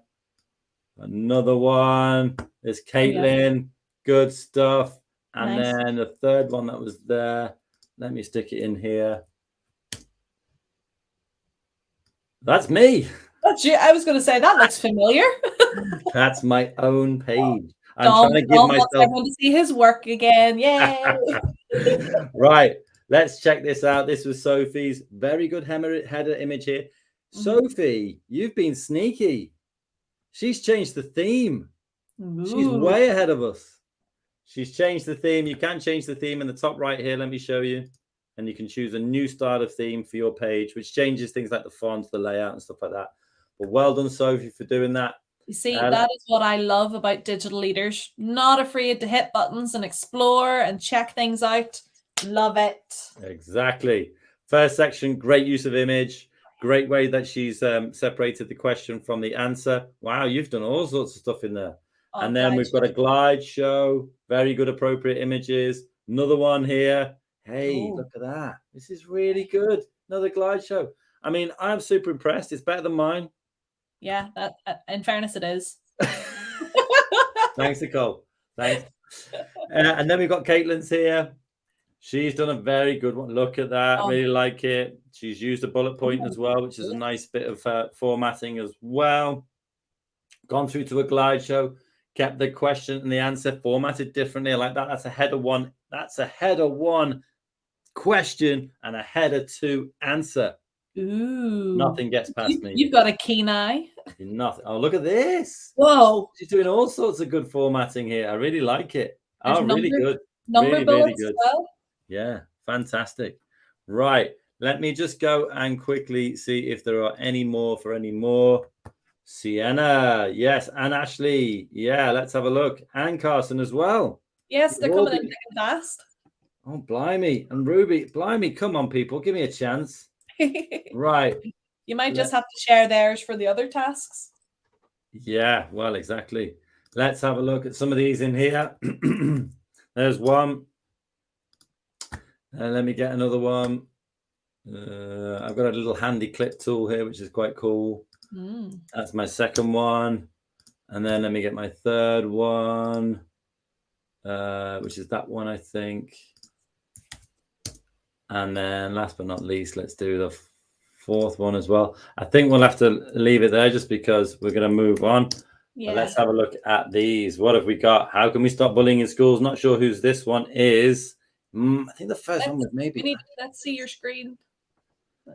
Another one. There's Caitlin. Good stuff. And then the third one that was there. Let me stick it in here. That's me. That's you. I was going to say that looks familiar. That's my own page. I'm trying to give myself. I want to see his work again. Yay! Right. Let's check this out. This was Sophie's. Very good header image here. Sophie, you've been sneaky. She's changed the theme. She's way ahead of us. She's changed the theme. You can change the theme in the top right here. Let me show you. and you can choose a new style of theme for your page, which changes things like the font, the layout, and stuff like that. But well done, Sophie, for doing that. You see, that is what I love about digital leaders. Not afraid to hit buttons and explore and check things out. Love it. Exactly. First section, great use of image. Great way that she's separated the question from the answer. Wow, you've done all sorts of stuff in there. Oh, And then we've got a glide show. Very good, appropriate images. Another one here. Hey, look at that. This is really good. Another glide show. I mean, I'm super impressed. It's better than mine. Yeah, that in fairness, it is. Thanks, Nicole. Thanks. And then we've got Caitlin's here. She's done a very good one. Look at that. Really like it. She's used a bullet point as well, which is a nice bit of formatting as well. Gone through to a glide show. Kept the question and the answer formatted differently. I like that. That's a header one. That's a header one question and a header two answer. Ooh. Nothing gets past me. You've got a keen eye. Nothing. Oh, look at this. Whoa. She's doing all sorts of good formatting here. I really like it. There's really good. Number bullets really good. as well. Yeah, fantastic. Right. Let me just go and quickly see if there are any more for any more. Sienna. Yes. And Ashley. Yeah, let's have a look. And Carson as well. Yes, they're coming in thick and fast. Oh, blimey. And Ruby. Blimey. Come on, people. Give me a chance. Right. You might just have to share theirs for the other tasks. Yeah, well, exactly. Let's have a look at some of these in here. There's one. Let me get another one. I've got a little handy clip tool here, which is quite cool. That's my second one. And then let me get my third one, which is that one, I think. And then last but not least, let's do the fourth one as well. I think we'll have to leave it there just because we're going to move on. Yeah. But let's have a look at these. What have we got? How can we stop bullying in schools? Not sure whose this one is. I think the first one was maybe. Let's see your screen.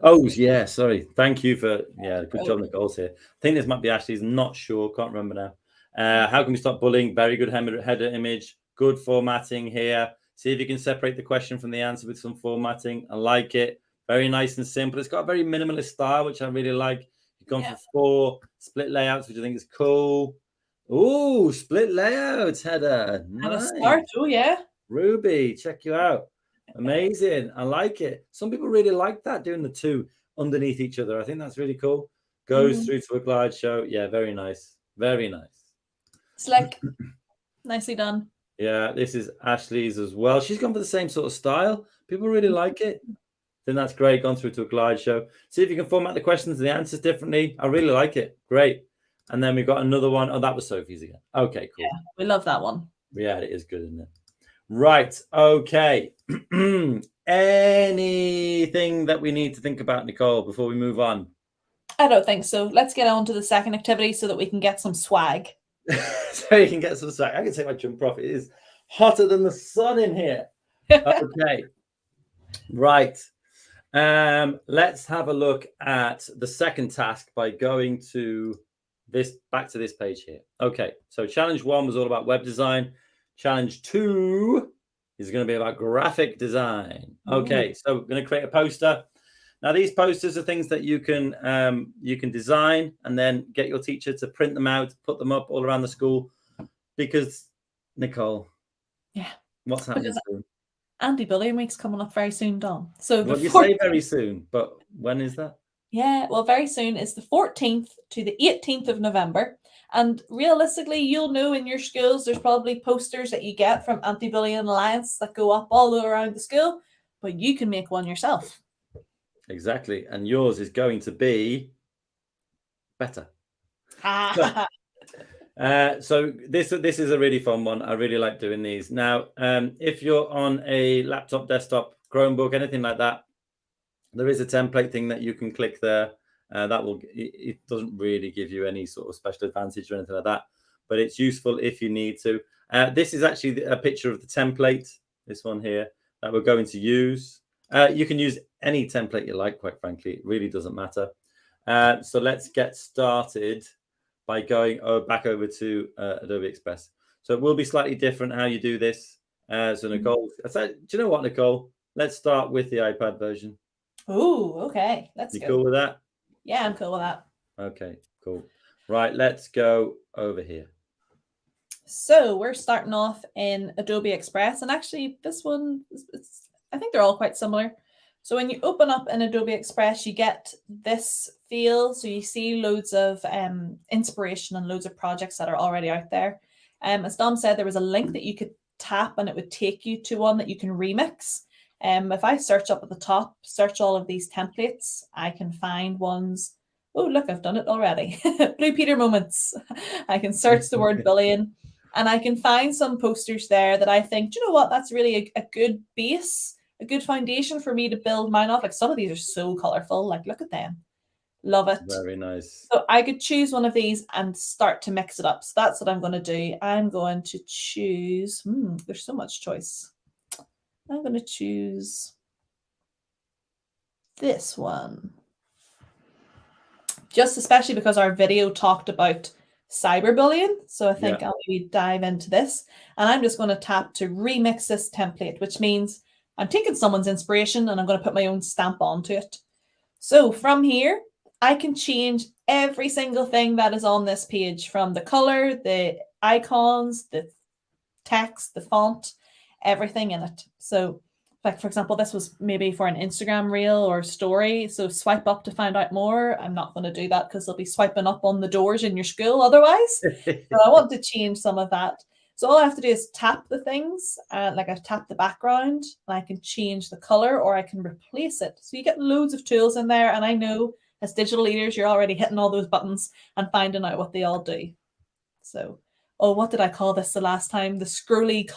Oh, yeah. Sorry. Thank you for, good job, Nicole's here. I think this might be Ashley's. Not sure. Can't remember now. How can we stop bullying? Very good header image. Good formatting here. See if you can separate the question from the answer with some formatting. I like it. Very nice and simple. It's got a very minimalist style, which I really like. You've gone for 4 split layouts, which I think is cool. Oh, split layouts, header. Nice. And a start. Oh, yeah. Ruby, check you out. Amazing. I like it. Some people really like that, doing the 2 underneath each other. I think that's really cool. Goes through to a glide show. Yeah, very nice. Very nice. Slick. Nicely done. Yeah, this is Ashley's as well. She's gone for the same sort of style. People really like it. I think that's great. Gone through to a glide show. See if you can format the questions and the answers differently. I really like it. Great. And then we've got another one. Oh, that was Sophie's again. Okay, cool. Yeah, we love that one. Yeah, it is good, isn't it? Right. Okay. Anything that we need to think about, Nicole, before we move on? I don't think so. Let's get on to the second activity so that we can get some swag. So you can get some swag. I can take my jumper off. It is hotter than the sun in here. Okay. Right. Let's have a look at the second task by going to back to this page here. Okay. So challenge 1 was all about web design. Challenge 2 is going to be about graphic design. Okay. So we're going to create a poster. Now, these posters are things that you can design and then get your teacher to print them out, put them up all around the school. Because, Nicole, what's happening soon? Anti-bullying week's coming up very soon, Don. So you say very soon, but when is that? Yeah, well, very soon is the 14th to the 18th of November. And realistically, you'll know in your schools, there's probably posters that you get from Anti-Bullying Alliance that go up all around the school, but you can make one yourself. Exactly. And yours is going to be better. So this is a really fun one. I really like doing these. Now, if you're on a laptop, desktop, Chromebook, anything like that, there is a template thing that you can click there. It doesn't really give you any sort of special advantage or anything like that, but it's useful if you need to. This is actually a picture of the template, this one here, that we're going to use. You can use any template you like, quite frankly. It really doesn't matter. So let's get started by going back over to Adobe Express. So it will be slightly different how you do this. So Nicole, do you know what, Nicole? let's start with the iPad version. Oh, okay. Let's You go. cool with that? Yeah, I'm cool with that. Okay, cool. Right, let's go over here. So we're starting off in Adobe Express, and actually this one, I think they're all quite similar. So when you open up in Adobe Express, you get this feel. So you see loads of inspiration and loads of projects that are already out there. As Dom said, there was a link that you could tap and it would take you to one that you can remix. If I search up at the top, search all of these templates, I can find ones. Oh, look, I've done it already. Blue Peter moments. I can search the word billion and I can find some posters there that I think, do you know what, that's really a good base, a good foundation for me to build mine off. Like some of these are so colorful. Like, look at them. Love it. Very nice. So I could choose one of these and start to mix it up. So that's what I'm going to do. I'm going to choose, there's so much choice. I'm going to choose this one. Just especially because our video talked about cyberbullying. So I think I'll maybe dive into this. And I'm just going to tap to remix this template, which means I'm taking someone's inspiration and I'm going to put my own stamp onto it. So from here, I can change every single thing that is on this page, from the color, the icons, the text, the font, everything in it. So like, for example, this was maybe for an Instagram reel or story. So swipe up to find out more. I'm not going to do that because they'll be swiping up on the doors in your school otherwise. So I want to change some of that. So all I have to do is tap the things, like I've tapped the background, and I can change the color or I can replace it. So you get loads of tools in there. And I know as digital leaders, you're already hitting all those buttons and finding out what they all do. So, oh, what did I call this the last time? The scrolly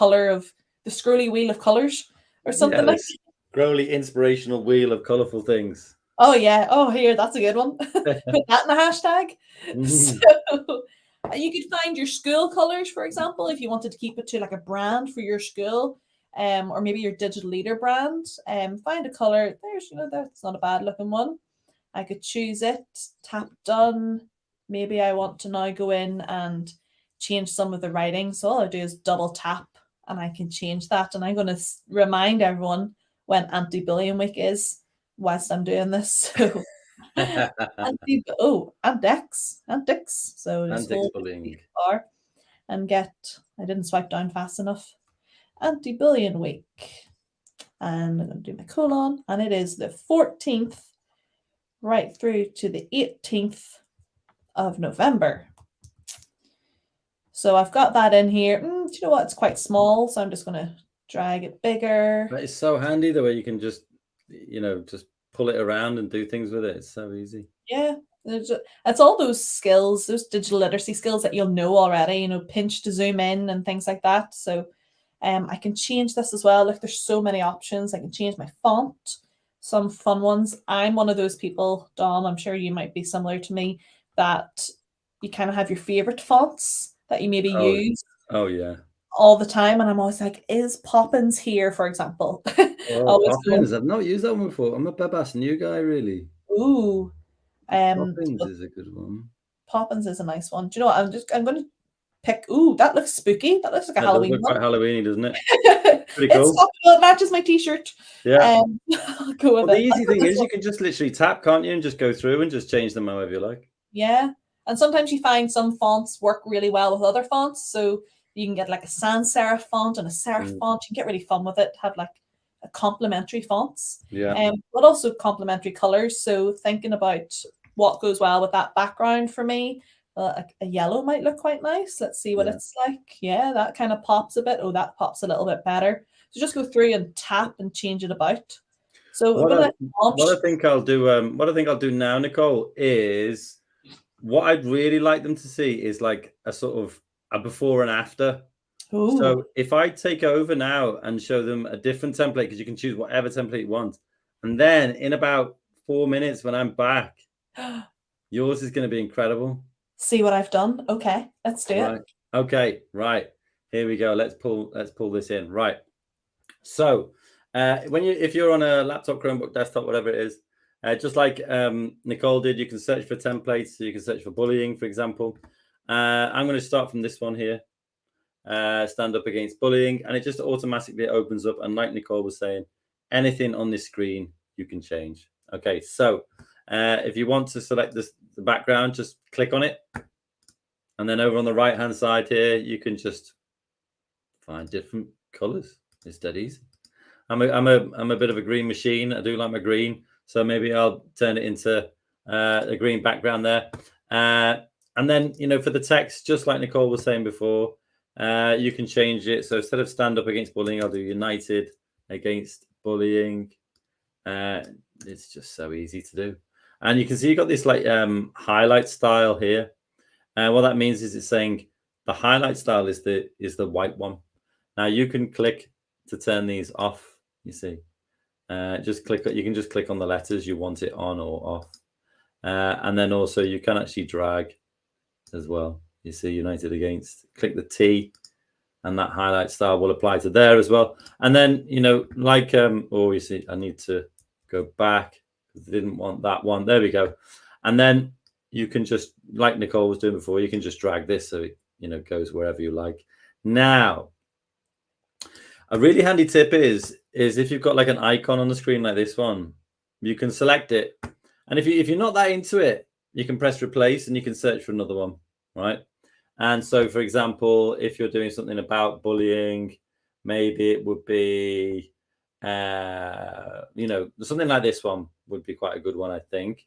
wheel of colors or something like that. Scrolly inspirational wheel of colorful things. Oh yeah. Oh, here, that's a good one. Put that in the hashtag. So you could find your school colors, for example, if you wanted to keep it to like a brand for your school, or maybe your digital leader brand. Find a color. There's, that's not a bad looking one. I could choose it, tap done. Maybe I want to now go in and change some of the writing. So all I do is double tap and I can change that. And I'm going to remind everyone when Anti-Bullying Week is whilst I'm doing this. So Andex. So just hold bullying R and get, I didn't swipe down fast enough. Anti-Bullying Week. And I'm going to do my colon. And it is the 14th right through to the 18th of November. So I've got that in here. Do you know what? It's quite small, so I'm just going to drag it bigger. That is so handy the way you can just, just pull it around and do things with it. It's so easy. Yeah. It's all those skills, those digital literacy skills that you'll know already, pinch to zoom in and things like that. So I can change this as well. Look, there's so many options. I can change my font, some fun ones. I'm one of those people, Dom, I'm sure you might be similar to me, that you kind of have your favorite fonts that you maybe use. Oh, yeah. All the time. And I'm always like, is Poppins here, for example? Poppins. I've not used that one before. I'm a Babas new guy, really. Ooh. Poppins is a good one. Poppins is a nice one. Do you know what? I'm going to pick. Ooh, that looks spooky. That looks like a Halloween one. Quite Halloweeny, doesn't it? Pretty cool. It matches my t-shirt. Yeah. I'll go with it. The easy thing is you can just literally tap, can't you, and just go through and just change them however you like. Yeah. And sometimes you find some fonts work really well with other fonts. So you can get like a sans serif font and a serif font. You can get really fun with it. Have like a complementary fonts. Yeah. But also complementary colors. So thinking about what goes well with that background for me. A yellow might look quite nice. Let's see what it's like. Yeah, that kind of pops a bit. Oh, that pops a little bit better. So just go through and tap and change it about. So what I think I'll do now, Nicole, is what I'd really like them to see is like a sort of a before and after. Ooh. So if I take over now and show them a different template, because you can choose whatever template you want, and then in about 4 minutes when I'm back, yours is going to be incredible. See what I've done? Okay, let's do it. Okay, right. Here we go. Let's pull this in. Right. So if you're on a laptop, Chromebook, desktop, whatever it is, just like Nicole did, you can search for templates. So you can search for bullying, for example. I'm going to start from this one here. Stand up against bullying, and it just automatically opens up. And like Nicole was saying, anything on this screen you can change. Okay, so if you want to select the background, just click on it. And then over on the right hand side here, you can just find different colors. It's dead easy. I'm a bit of a green machine. I do like my green, so maybe I'll turn it into a green background there. And then, you know, for the text, just like Nicole was saying before, you can change it. So instead of stand up against bullying, I'll do united against bullying. It's just so easy to do. And you can see you got this like highlight style here. What that means is it's saying the highlight style is the white one. Now you can click to turn these off. You see, just click. You can just click on the letters you want it on or off, and then also you can actually drag as well. You see, united against. Click the T, and that highlight style will apply to there as well. And then, you know, like oh, you see, I need to go back because I didn't want that one. There we go. And then you can just, like Nicole was doing before, you can just drag this so it, you know, goes wherever you like. Now, a really handy tip is if you've got like an icon on the screen like this one, you can select it. And if you're not that into it, you can press replace and you can search for another one, right? And so, for example, if you're doing something about bullying, maybe it would be, you know, something like this one would be quite a good one, I think.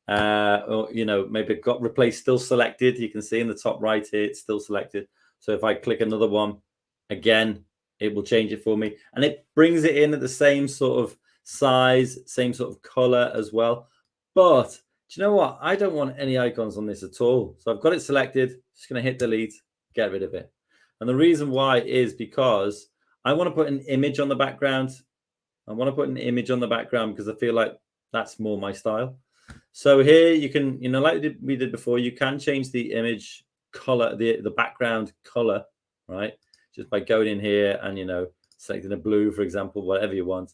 Or, you know, maybe got replaced still selected. You can see in the top right here, it's still selected. So if I click another one, again, it will change it for me. And it brings it in at the same sort of size, same sort of color as well. But do you know what? I don't want any icons on this at all. So I've got it selected. Just going to hit delete, get rid of it. And the reason why is because I want to put an image on the background. I want to put an image on the background because I feel like that's more my style. So here you can, you know, like we did before, you can change the image color, the background color, right? Just by going in here and, you know, selecting a blue, for example, whatever you want.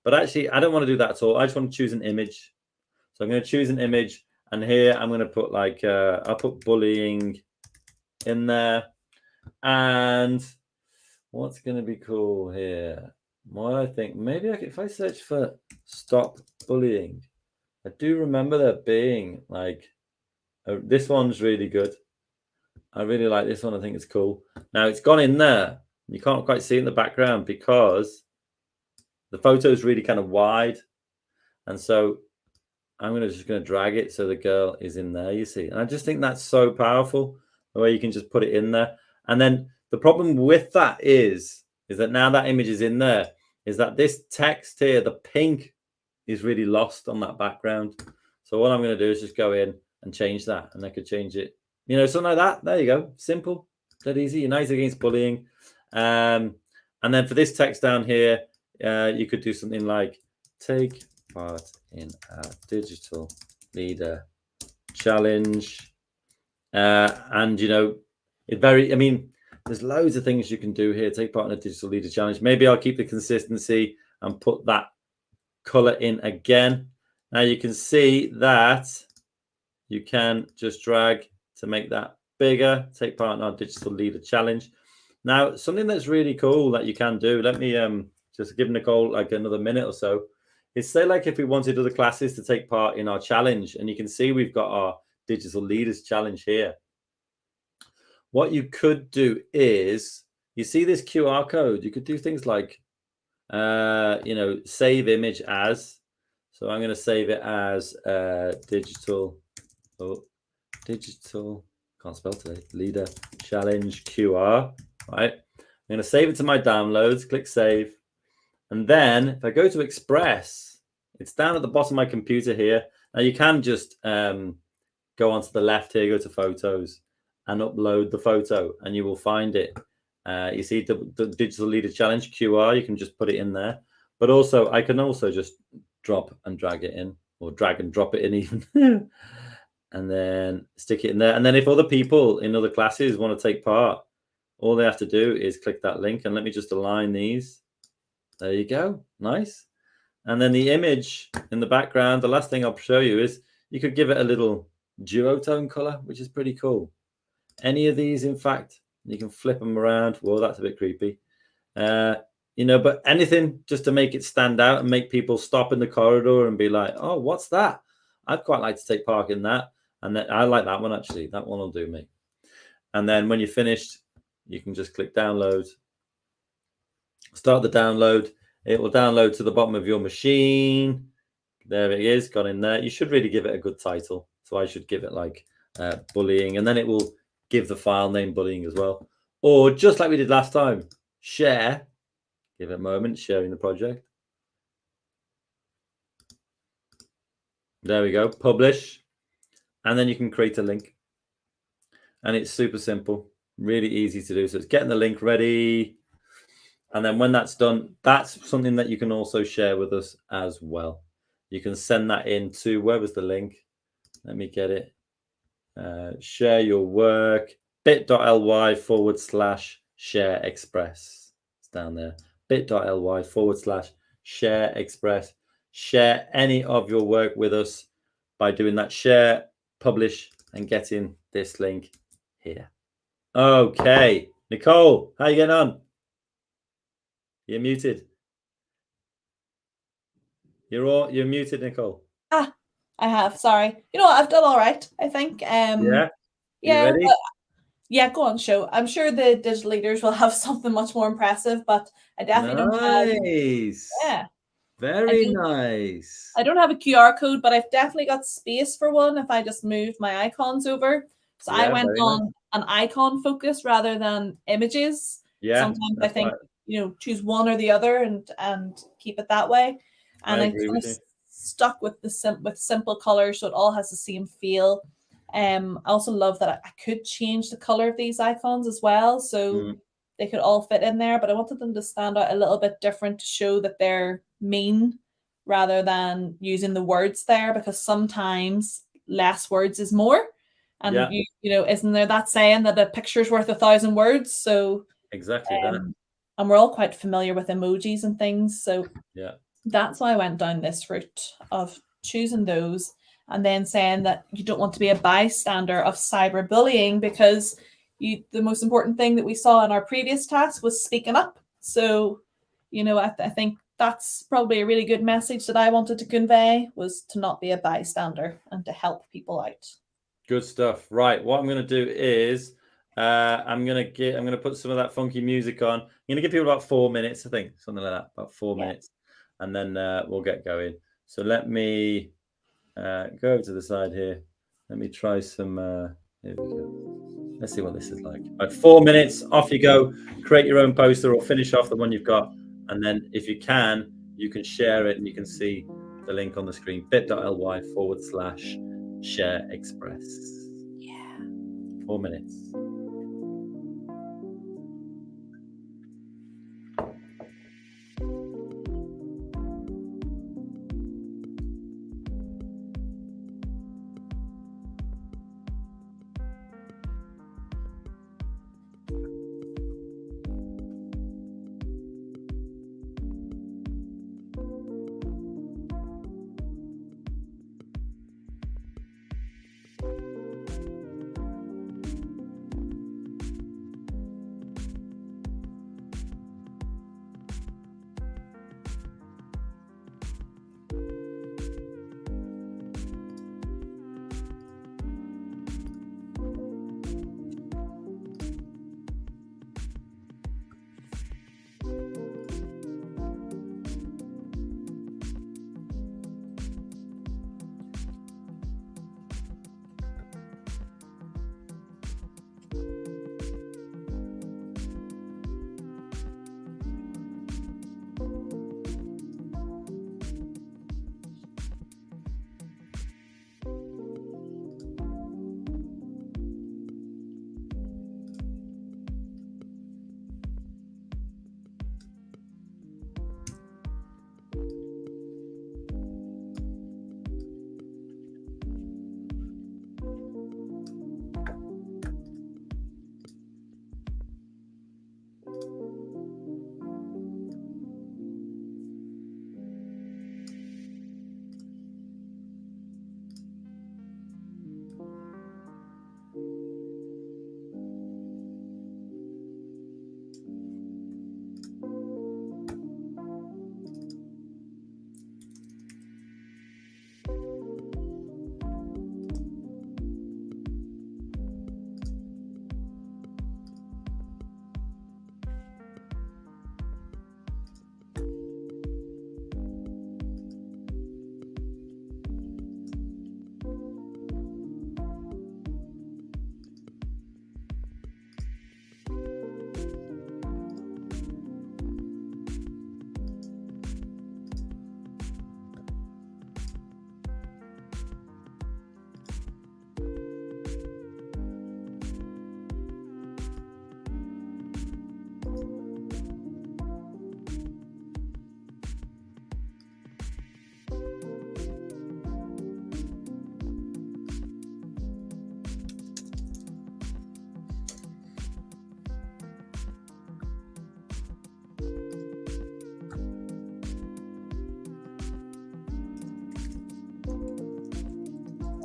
But actually, I don't want to do that at all. I just want to choose an image. So I'm going to choose an image. And here I'm going to put like, I'll put bullying in there. And what's going to be cool here? What I think, maybe if I search for stop bullying, I do remember there being like, this one's really good. I really like this one. I think it's cool. Now it's gone in there. You can't quite see it in the background because the photo is really kind of wide. And so I'm just going to drag it so the girl is in there, you see. And I just think that's so powerful, the way you can just put it in there. And then the problem with that is that now that image is in there, is that this text here, the pink, is really lost on that background. So what I'm going to do is just go in and change that. And I could change it, you know, something like that. There you go. Simple, that easy. United against bullying. And then for this text down here, you could do something like take part in a digital leader challenge. And, you know, I mean, there's loads of things you can do here. Take part in a digital leader challenge. Maybe I'll keep the consistency and put that color in again. Now you can see that you can just drag to make that bigger. Take part in our digital leader challenge. Now, something that's really cool that you can do, let me just give Nicole like another minute or so, is say like if we wanted other classes to take part in our challenge, and you can see we've got our digital leaders challenge here. What you could do is, you see this QR code, you could do things like, you know, save image as. So I'm going to save it as digital, can't spell today, leader challenge QR, right? I'm going to save it to my downloads, click save. And then if I go to Express, it's down at the bottom of my computer here. Now you can just go onto the left here, go to photos and upload the photo and you will find it. You see the digital leader challenge QR, you can just put it in there. But also I can also just drop and drag it in, or drag and drop it in even. And then stick it in there. And then if other people in other classes want to take part, all they have to do is click that link. And let me just align these. There you go. Nice. And then the image in the background, the last thing I'll show you is you could give it a little duotone color, which is pretty cool. Any of these, in fact, you can flip them around. Whoa, that's a bit creepy. but anything just to make it stand out and make people stop in the corridor and be like, oh, what's that? I'd quite like to take part in that. And then I like that one, actually. That one will do me. And then when you're finished, you can just click download. Start the download. It will download to the bottom of your machine. There it is, got in there. You should really give it a good title. So I should give it like bullying, and then it will give the file name bullying as well. Or just like we did last time, share. Give it a moment, sharing the project. There we go, publish. And then you can create a link. And it's super simple, really easy to do. So it's getting the link ready. And then when that's done, that's something that you can also share with us as well. You can send that into, where was the link? Let me get it. Share your work, bit.ly/share express. It's down there. bit.ly/share express. Share any of your work with us by doing that share, publish, and getting this link here. Okay, Nicole, how you getting on? You're muted. You're muted, Nicole. I have. Sorry. You know what? I've done all right, I think. Yeah. You Yeah. ready? Yeah, go on, show. I'm sure the digital leaders will have something much more impressive, but I definitely don't have. Yeah. Very nice. I don't have a QR code, but I've definitely got space for one if I just move my icons over. So I went on an icon focus rather than images. Yeah. Sometimes I think, choose one or the other and keep it that way. And I I'm agree with you. stuck with with simple colors, so it all has the same feel. I also love that I could change the color of these icons as well, so they could all fit in there. But I wanted them to stand out a little bit different to show that they're mean, rather than using the words there, because sometimes less words is more. And isn't there that saying that a picture's worth 1,000 words? So exactly that. And we're all quite familiar with emojis and things. So yeah, that's why I went down this route of choosing those and then saying that you don't want to be a bystander of cyberbullying, because the most important thing that we saw in our previous task was speaking up. So, I think that's probably a really good message that I wanted to convey, was to not be a bystander and to help people out. Good stuff. Right, what I'm going to do is I'm going to put some of that funky music on. I'm going to give people about 4 minutes, I think, something like that, about 4 minutes, and then we'll get going. So let me go over to the side here. Let me try some. Here we go. Let's see what this is like. Right, 4 minutes, off you go. Create your own poster or finish off the one you've got. And then if you can share it, and you can see the link on the screen, bit.ly/share express. Yeah. 4 minutes.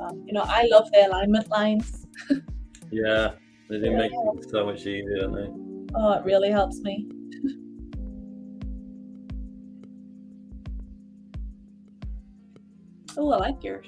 I love the alignment lines. Yeah, they do make things so much easier, don't they? Oh, it really helps me. Oh, I like yours.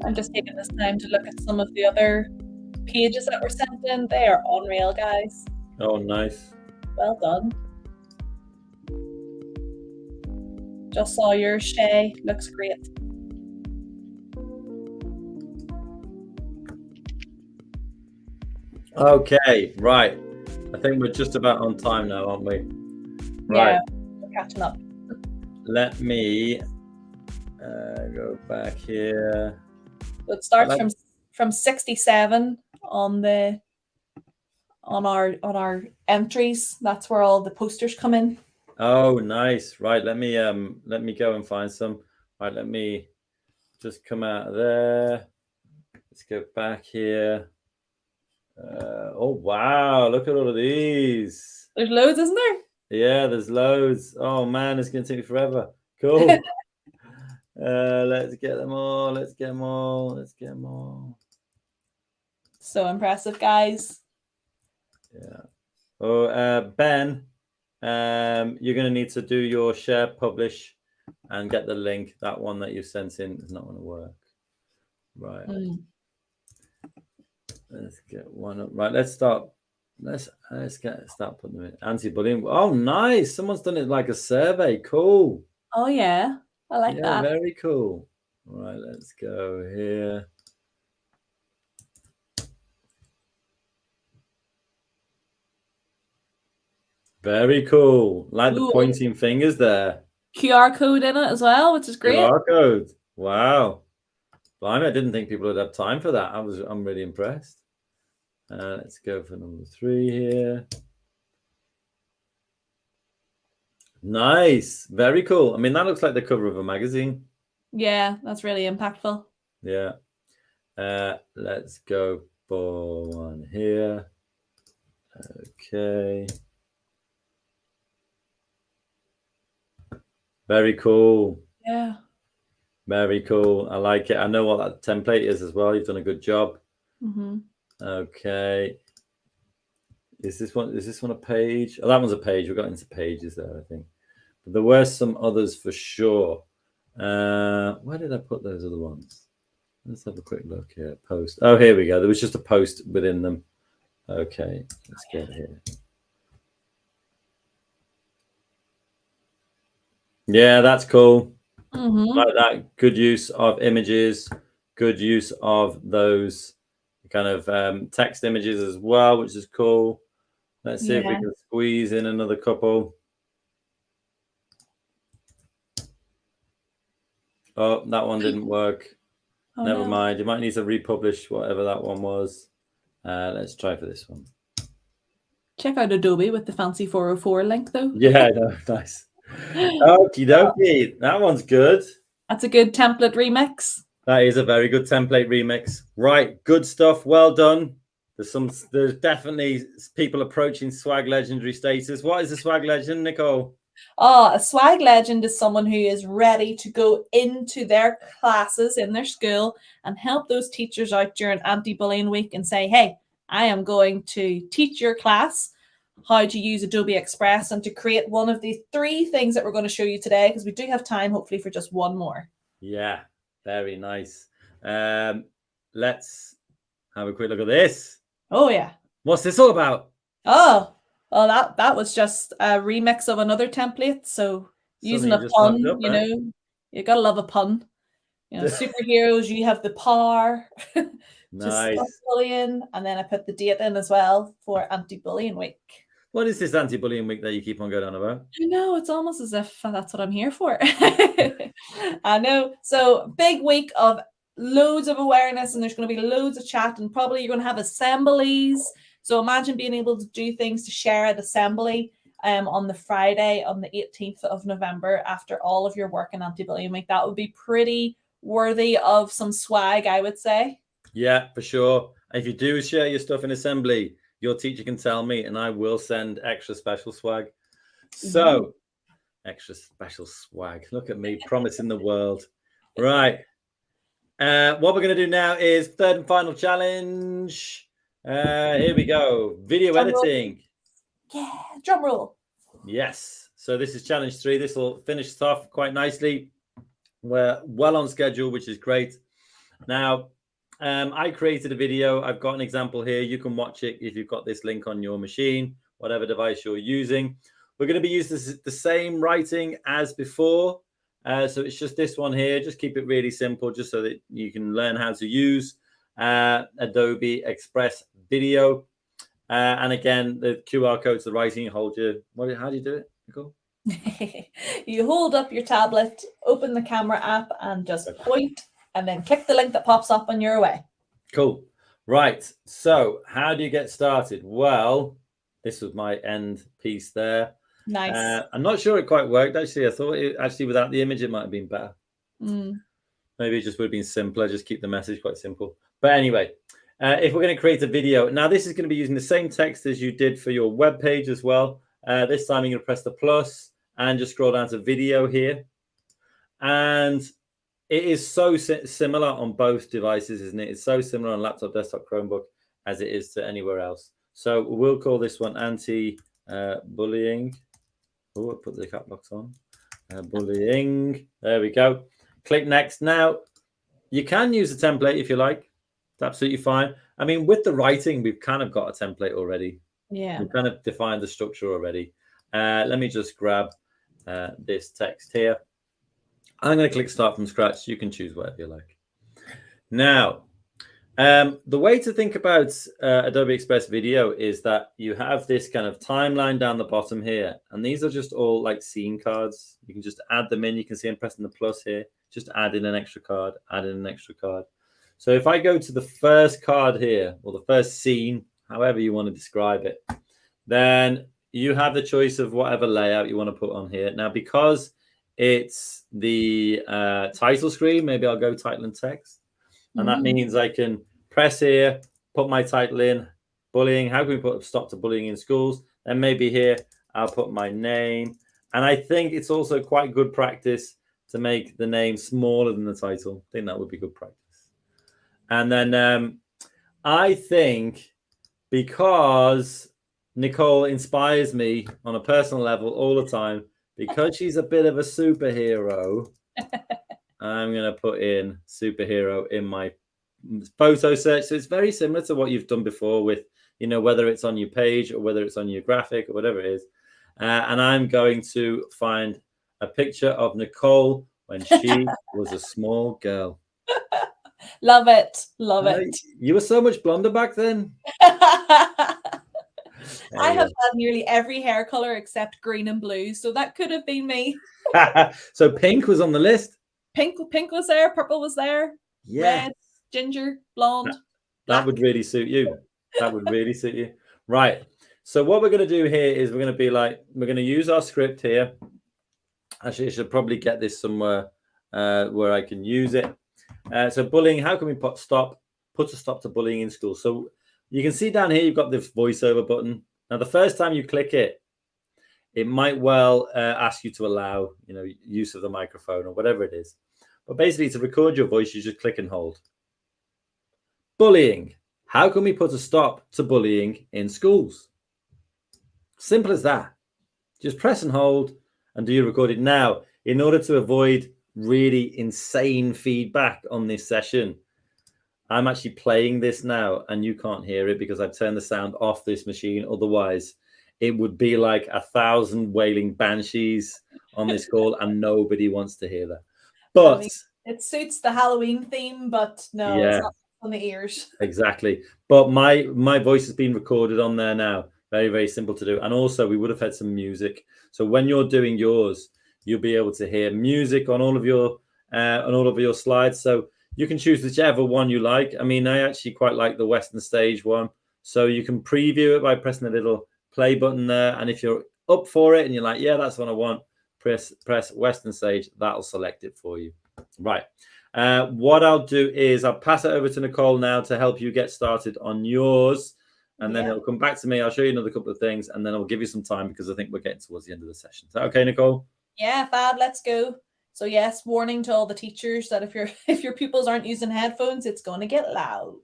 I'm just taking this time to look at some of the other pages that were sent in. They are unreal, guys. Oh, nice. Well done. Just saw yours, Shay. Looks great. Okay, right. I think we're just about on time now, aren't we? Right. Yeah, we're catching up. Let me go back here. So it starts from 67 on our entries. That's where all the posters come in. Oh, nice. Right, let me go and find some. Right, let me just come out of there. Let's go back here. Oh wow, look at all of these. There's loads, isn't there? Yeah, there's loads. Oh man, it's gonna take me forever. Cool. Let's get them all. Let's get them all. Let's get them all. So impressive, guys. Yeah. Oh, Ben, you're gonna need to do your share publish and get the link. That one that you sent in is not gonna work. Right. Let's get one up. Right, let's start. Let's start putting them in. Anti-bullying. Oh, nice. Someone's done it like a survey. Cool. Oh yeah, I like that. Very cool. Right, let's go here. Very cool. Like the pointing fingers there. QR code in it as well, which is great. QR code. Wow. Blimey, I didn't think people would have time for that. I'm really impressed. Let's go for number 3 here. Nice. Very cool. I mean, that looks like the cover of a magazine. Yeah, that's really impactful. Yeah. Let's go for one here. Okay. Very cool. Yeah. Very cool. I like it. I know what that template is as well. You've done a good job. Mm-hmm. Okay. Is this one a page? Oh, that one's a page. We got into pages there, I think. But there were some others for sure. Where did I put those other ones? Let's have a quick look here. Post. Oh, here we go. There was just a post within them. Okay, let's get here. Yeah, that's cool. Mm-hmm. Like that. Good use of images. Good use of those kind of text images as well, which is cool. Let's see if we can squeeze in another couple. Oh, that one didn't work. Oh, never mind. You might need to republish whatever that one was. Let's try for this one. Check out Adobe with the fancy 404 link, though. Yeah, no, nice. Okie dokie. That one's good. That's a good template remix. That is a very good template remix. Right, good stuff. Well done. There's definitely people approaching swag legendary status. What is a swag legend, Nicole? Oh, a swag legend is someone who is ready to go into their classes in their school and help those teachers out during anti-bullying week and say, hey, I am going to teach your class how to use Adobe Express and to create one of these 3 things that we're going to show you today, because we do have time, hopefully, for just one more. Yeah, very nice. Let's have a quick look at this. Oh, yeah. What's this all about? Oh, well, that was just a remix of another template. So using a pun, you gotta love a pun. Superheroes, you have the power to stop bullying, and then I put the date in as well for anti-bullying week. What is this anti-bullying week that you keep on going on about? I know, it's almost as if that's what I'm here for. I know. So big week of loads of awareness, and there's going to be loads of chat, and probably you're going to have assemblies. So imagine being able to do things to share at assembly on the Friday on the 18th of November after all of your work in anti-bullying week. That would be pretty worthy of some swag, I would say. Yeah, for sure. If you do share your stuff in assembly, your teacher can tell me, and I will send extra special swag. So, extra special swag. Look at me promising the world. Right. What we're going to do now is third and final challenge. Here we go. Video Drum roll. editing. Yeah, drum roll. Yes. So this is challenge 3. This will finish us off quite nicely. We're well on schedule, which is great. Now, I created a video. I've got an example here. You can watch it if you've got this link on your machine, whatever device you're using. We're going to be using the same writing as before. So it's just this one here. Just keep it really simple, just so that you can learn how to use Adobe Express Video. And again, the QR code to the writing. How do you do it, Nicole? You hold up your tablet, open the camera app, and just point, and then click the link that pops up on your way. Cool. Right. So how do you get started? Well, this was my end piece there. Nice. I'm not sure it quite worked, actually. I thought without the image, it might have been better. Maybe it just would have been simpler. Just keep the message quite simple. But anyway, if we're going to create a video, now this is going to be using the same text as you did for your web page as well. This time you're going to press the plus and just scroll down to video here. And it is so similar on both devices, isn't it? It's so similar on laptop, desktop, Chromebook as it is to anywhere else. So we'll call this one anti-bullying. Oh, I'll put the cap box on. Bullying. There we go. Click next. Now, you can use a template if you like. It's absolutely fine. I mean, with the writing, we've kind of got a template already. Yeah. We've kind of defined the structure already. Let me just grab this text here. I'm going to click start from scratch. You can choose whatever you like. Now, the way to think about Adobe Express Video is that you have this kind of timeline down the bottom here. And these are just all like scene cards. You can just add them in. You can see I'm pressing the plus here. Just add in an extra card, add in an extra card. So if I go to the first card here, or the first scene, however you want to describe it, then you have the choice of whatever layout you want to put on here. Now, because it's the title screen, maybe I'll go title and text. And that means I can press here, put my title in, bullying. How can we put a stop to bullying in schools? Then maybe here, I'll put my name. And I think it's also quite good practice to make the name smaller than the title. I think that would be good practice. And then I think because Nicole inspires me on a personal level all the time, because she's a bit of a superhero, I'm going to put in superhero in my photo search. So it's very similar to what you've done before with, you know, whether it's on your page or whether it's on your graphic or whatever it is. And I'm going to find a picture of Nicole when she was a small girl. Love it. Love it. You were so much blonder back then. I have had nearly every hair color except green and blue, so that could have been me. So pink was on the list. Pink was there, purple was there, Yeah. red, ginger, blonde. That would really suit you. That would really suit you. Right. So what we're going to do here is we're going to use our script here. Actually, I should probably get this somewhere where I can use it. So bullying, how can we put a stop to bullying in school? So you can see down here, you've got this voiceover button. Now, the first time you click it, it might well ask you to allow, you know, use of the microphone or whatever it is. But basically, to record your voice, you just click and hold. Bullying. How can we put a stop to bullying in schools? Simple as that. Just press and hold and do your recording. Now, in order to avoid really insane feedback on this session, I'm actually playing this now and you can't hear it because I've turned the sound off this machine. Otherwise, it would be like 1,000 wailing banshees on this call and nobody wants to hear that. But I mean, it suits the Halloween theme, but no, it's not on the ears. Exactly. But my voice has been recorded on there now. Very, very simple to do. And also we would have had some music. So when you're doing yours, you'll be able to hear music on all of your slides. So you can choose whichever one you like. I mean, I actually quite like the Western stage one. So you can preview it by pressing the little play button there. And if you're up for it and you're like, yeah, that's what I want, press Western stage. That'll select it for you. Right. What I'll do is I'll pass it over to Nicole now to help you get started on yours. And then it'll come back to me. I'll show you another couple of things, and then I'll give you some time because I think we're getting towards the end of the session. Is that okay, Nicole? Yeah, fab. Let's go. So yes, warning to all the teachers that if your pupils aren't using headphones, it's going to get loud.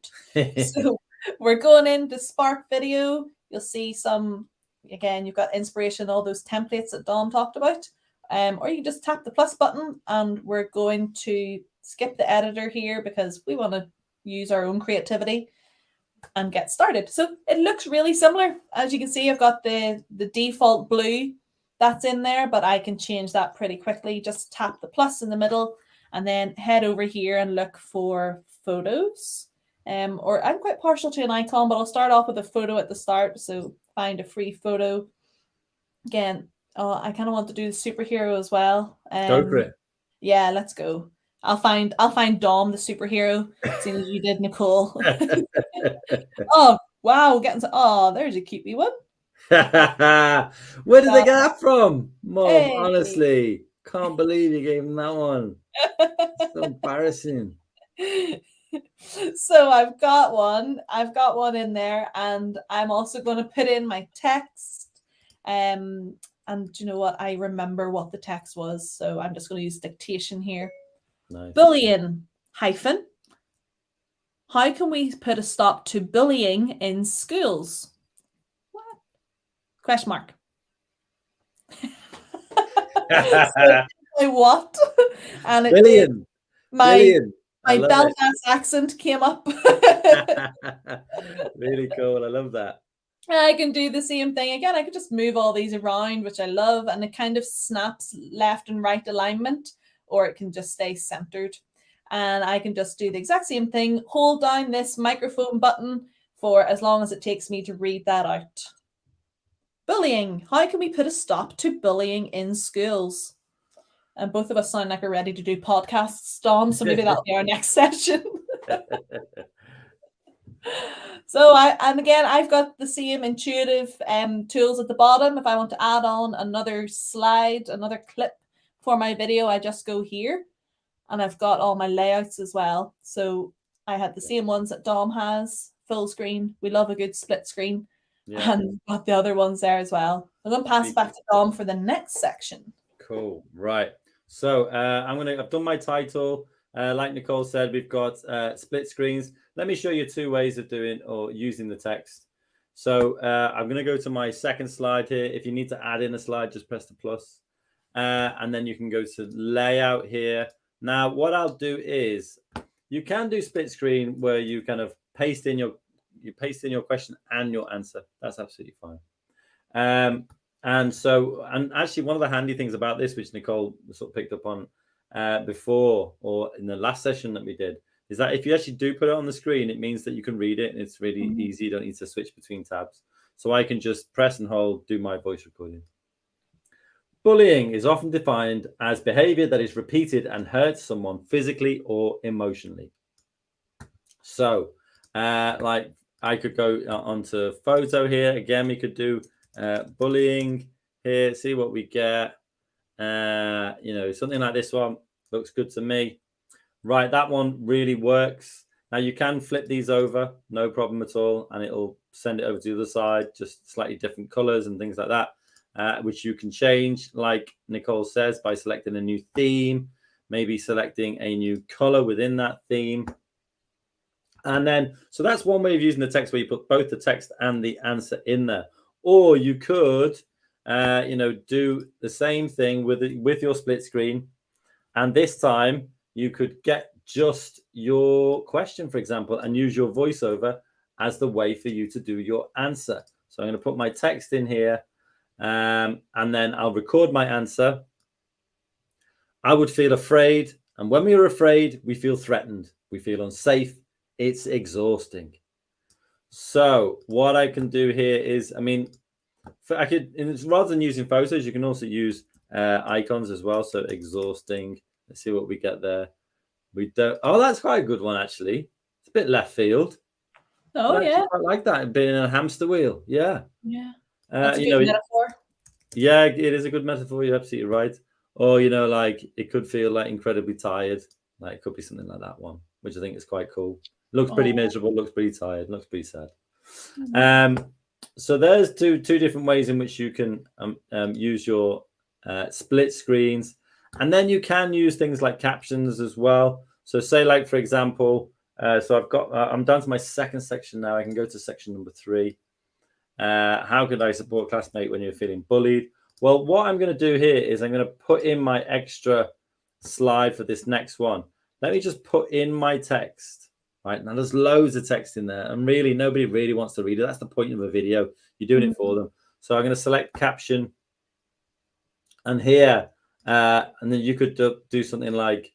So we're going into Spark Video. You'll see some, again, you've got inspiration, all those templates that Dom talked about. Or you can just tap the plus button, and we're going to skip the editor here because we want to use our own creativity and get started. So it looks really similar. As you can see, I've got the default blue that's in there, but I can change that pretty quickly. Just tap the plus in the middle and then head over here and look for photos. Or I'm quite partial to an icon, but I'll start off with a photo at the start. So find a free photo. Again, I kind of want to do the superhero as well. Go for it. Yeah, let's go. I'll find Dom the superhero, seeing as you did Nicole. Oh wow, there's a cute wee one. Where did they get that from? Mom, Hey. honestly, can't believe you gave him that one. So embarrassing. So I've got one in there, and I'm also going to put in my text. And you know what? I remember what the text was, so I'm just going to use dictation here. Nice. Bullying hyphen. How can we put a stop to bullying in schools? What? Question mark. So, what? And Billion. My Belfast accent came up. Really cool. I love that. I can do the same thing again. I could just move all these around, which I love, and it kind of snaps left and right alignment, or it can just stay centered. And I can just do the exact same thing. Hold down this microphone button for as long as it takes me to read that out. Bullying. How can we put a stop to bullying in schools? And both of us sound like we're ready to do podcasts, Dom, so maybe that'll be our next session. So I've got the same intuitive tools at the bottom. If I want to add on another slide, another clip for my video, I just go here, and I've got all my layouts as well. So I had the same ones that Dom has, full screen. We love a good split screen. Yeah. And got the other ones there as well. I'm going to pass it back to Dom for the next section. Cool. Right. So I've done my title. Like Nicole said, we've got split screens. Let me show you two ways of doing or using the text. So I'm going to go to my second slide here. If you need to add in a slide, just press the plus. And then you can go to layout here. Now, what I'll do is you can do split screen where you kind of paste in your question and your answer. That's absolutely fine. And actually, one of the handy things about this, which Nicole sort of picked up on before or in the last session that we did, is that if you actually do put it on the screen, it means that you can read it and it's really easy. You don't need to switch between tabs. So I can just press and hold, do my voice recording. Bullying is often defined as behavior that is repeated and hurts someone physically or emotionally. So like I could go onto photo here. Again, we could do bullying here, see what we get. Something like this one looks good to me. Right, that one really works. Now you can flip these over, no problem at all, and it'll send it over to the other side, just slightly different colors and things like that, which you can change, like Nicole says, by selecting a new theme, maybe selecting a new color within that theme. And then, so that's one way of using the text, where you put both the text and the answer in there. Or you could, do the same thing with your split screen. And this time you could get just your question, for example, and use your voiceover as the way for you to do your answer. So I'm going to put my text in here, and then I'll record my answer. I would feel afraid. And when we are afraid, we feel threatened. We feel unsafe. It's exhausting. So what I can do here is, I mean, rather than using photos, you can also use icons as well. So exhausting. Let's see what we get there. We don't. Oh, that's quite a good one actually. It's a bit left field. Oh, I yeah. actually quite like that, being in a hamster wheel. Yeah. Yeah. That's a good metaphor. Yeah, it is a good metaphor. You're absolutely right. Or, like it could feel like incredibly tired. Like it could be something like that one, which I think is quite cool. Looks pretty miserable, looks pretty tired, looks pretty sad. So there's two different ways in which you can use your split screens. And then you can use things like captions as well. So say, like, for example, so I'm down to my second section now. I can go to section number 3. How could I support a classmate when you're feeling bullied? Well, what I'm going to do here is I'm going to put in my extra slide for this next one. Let me just put in my text. Right now, there's loads of text in there, and really, nobody really wants to read it. That's the point of a video. You're doing it for them. So I'm going to select caption, and here, and then you could do something like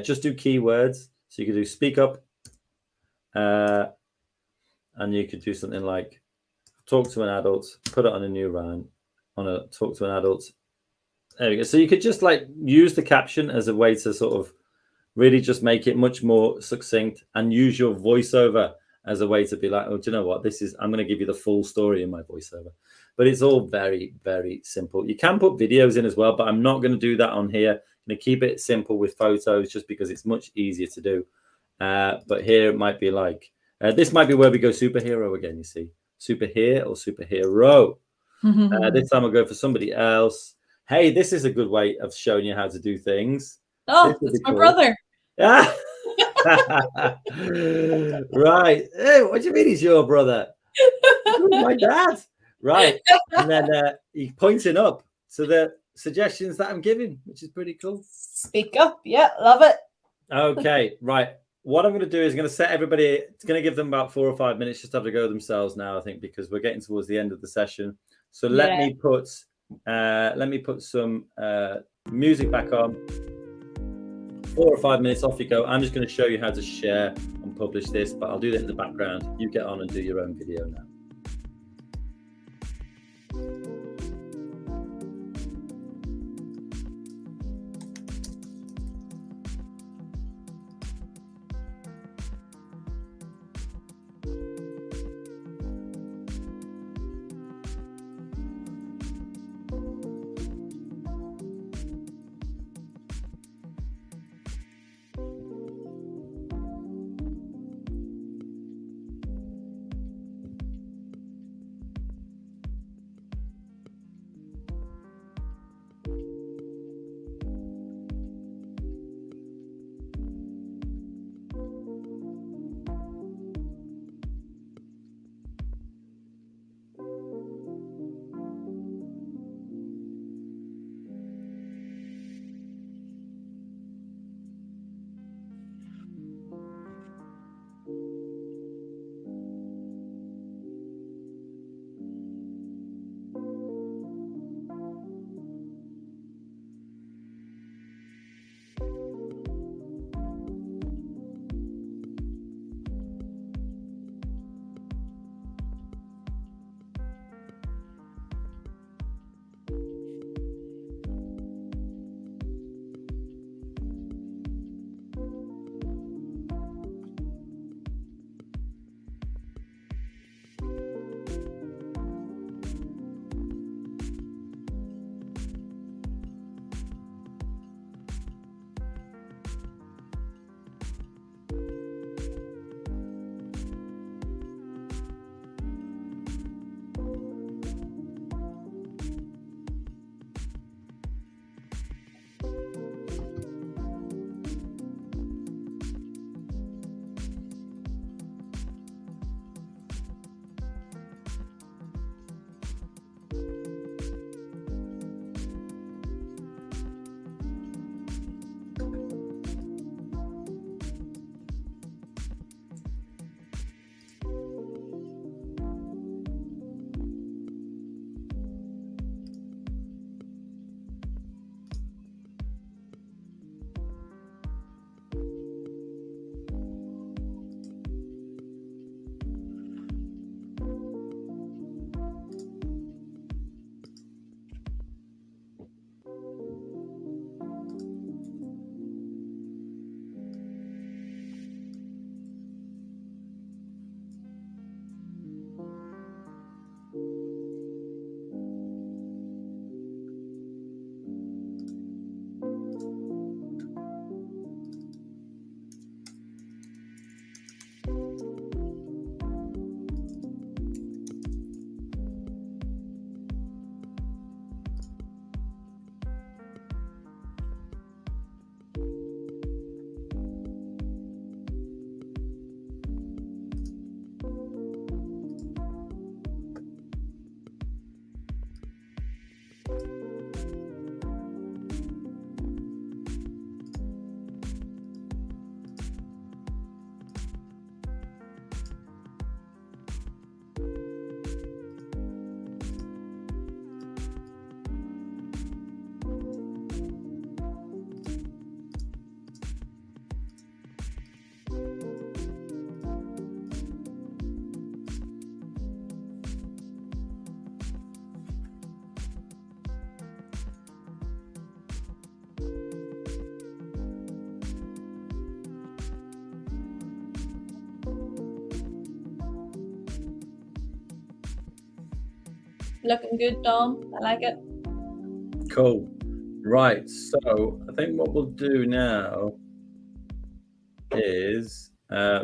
just do keywords. So you could do speak up, and you could do something like talk to an adult, put it on a new round, talk to an adult. There we go. So you could just like use the caption as a way to sort of really just make it much more succinct, and use your voiceover as a way to be like, oh, do you know what? I'm going to give you the full story in my voiceover. But it's all very, very simple. You can put videos in as well, but I'm not going to do that on here. I'm going to keep it simple with photos just because it's much easier to do. But here it might be like, this might be where we go superhero again, you see. Super here or superhero. This time I'll go for somebody else. Hey, this is a good way of showing you how to do things. Oh, that's my brother. Yeah. Right. Hey, what do you mean he's your brother? My dad. Right. And then he's pointing up to the suggestions that I'm giving, which is pretty cool. Speak up. Yeah, love it. Okay, right. What I'm going to do is going to set everybody, it's going to give them about 4 or 5 minutes just to have to go themselves now, I think, because we're getting towards the end of the session. So let me put some music back on. 4 or 5 minutes, off you go. I'm just going to show you how to share and publish this, but I'll do that in the background. You get on and do your own video now. Looking good, Dom. I like it. Cool. Right. So I think what we'll do now is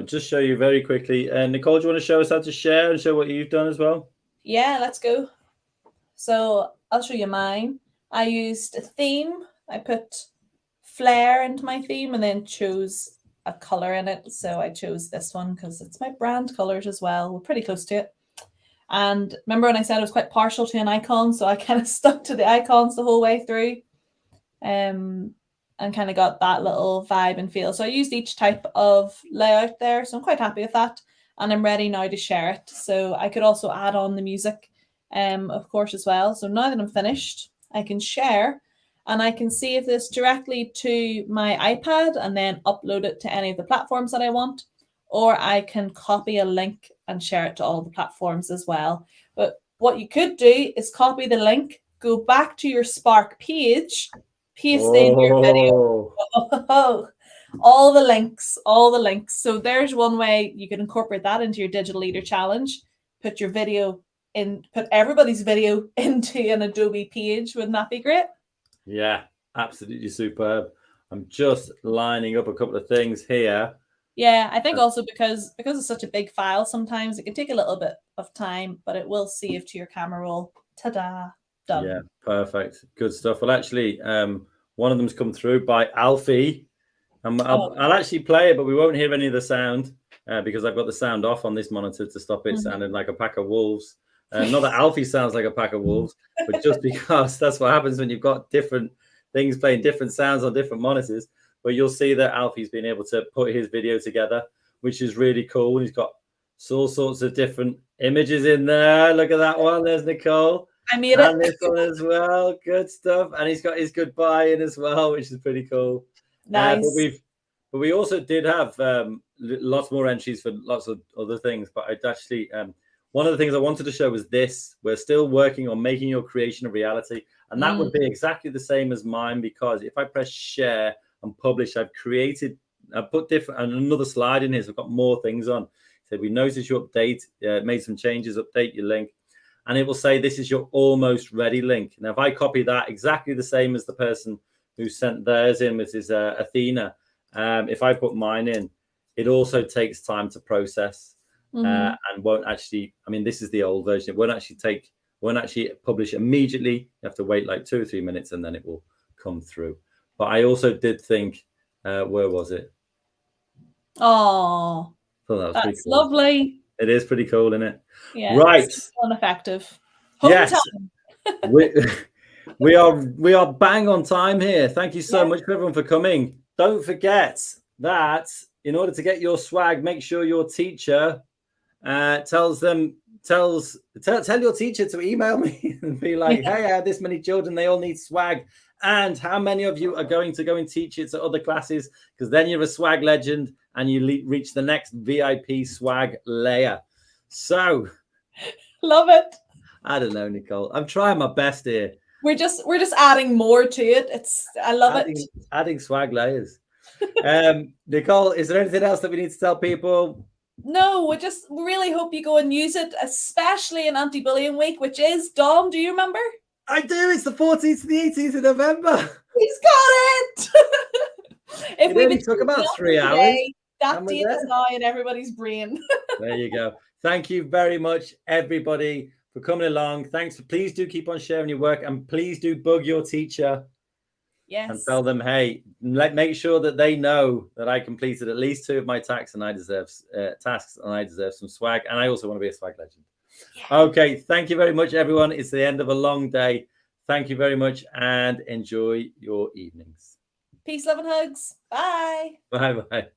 just show you very quickly. Nicole, do you want to show us how to share and show what you've done as well? Yeah, let's go. So I'll show you mine. I used a theme. I put flair into my theme and then chose a color in it. So I chose this one because it's my brand colors as well. We're pretty close to it. And remember when I said I was quite partial to an icon, so I kind of stuck to the icons the whole way through. And kind of got that little vibe and feel. So I used each type of layout there. So I'm quite happy with that. And I'm ready now to share it. So I could also add on the music, of course, as well. So now that I'm finished, I can share and I can save this directly to my iPad and then upload it to any of the platforms that I want. Or I can copy a link and share it to all the platforms as well. But what you could do is copy the link, go back to your Spark page, paste in your video. Oh, all the links. So there's one way you can incorporate that into your Digital Leader Challenge. Put your video in, put everybody's video into an Adobe page. Wouldn't that be great? Yeah, absolutely superb. I'm just lining up a couple of things here. Yeah, I think also because it's such a big file, sometimes it can take a little bit of time, but it will save to your camera roll. Ta-da! Done. Yeah, perfect. Good stuff. Well, actually, one of them's come through by Alfie. I'll actually play it, but we won't hear any of the sound because I've got the sound off on this monitor to stop it sounding like a pack of wolves. Not that Alfie sounds like a pack of wolves, but just because that's what happens when you've got different things playing different sounds on different monitors. But you'll see that Alfie's been able to put his video together, which is really cool. He's got all sorts of different images in there. Look at that one. There's Nicole. I made and it. this one as well. Good stuff. And he's got his goodbye in as well, which is pretty cool. Nice. But we also did have lots more entries for lots of other things. But I'd actually one of the things I wanted to show was this. We're still working on making your creation a reality, and that would be exactly the same as mine, because if I press share and publish, I've put different and another slide in here. So I've got more things on. So we noticed your update, made some changes, update your link. And it will say, this is your almost ready link. Now, if I copy that exactly the same as the person who sent theirs in, which is Athena, if I put mine in, it also takes time to process and won't actually, I mean, this is the old version. It won't actually publish immediately. You have to wait like 2 or 3 minutes and then it will come through. But I also did think, where was it? Oh, that's cool. Lovely. It is pretty cool, isn't it? Yeah. Right. Effective. Yes. we are bang on time here. Thank you so much for everyone for coming. Don't forget that in order to get your swag, make sure your teacher tell your teacher to email me and be like, hey, I have this many children, they all need swag. And how many of you are going to go and teach it to other classes? Because then you're a swag legend and you reach the next VIP swag layer. So love it. I don't know, Nicole. I'm trying my best here. We're just adding more to it. I love it. Adding swag layers. Nicole, is there anything else that we need to tell people? No, we just really hope you go and use it, especially in Anti-Bullying Week, which is, Dom, do you remember? I do. It's the 14th to the 18th of November. He's got it. It only took about 3 hours. Today, that date is now in everybody's brain. There you go. Thank you very much, everybody, for coming along. Thanks. Please do keep on sharing your work, and please do bug your teacher. Yes. And tell them, hey, make sure that they know that I completed at least 2 of my tasks and I deserve some swag. And I also want to be a swag legend. Yeah. Okay. Thank you very much, everyone. It's the end of a long day. Thank you very much and enjoy your evenings. Peace, love, and hugs. Bye. Bye-bye.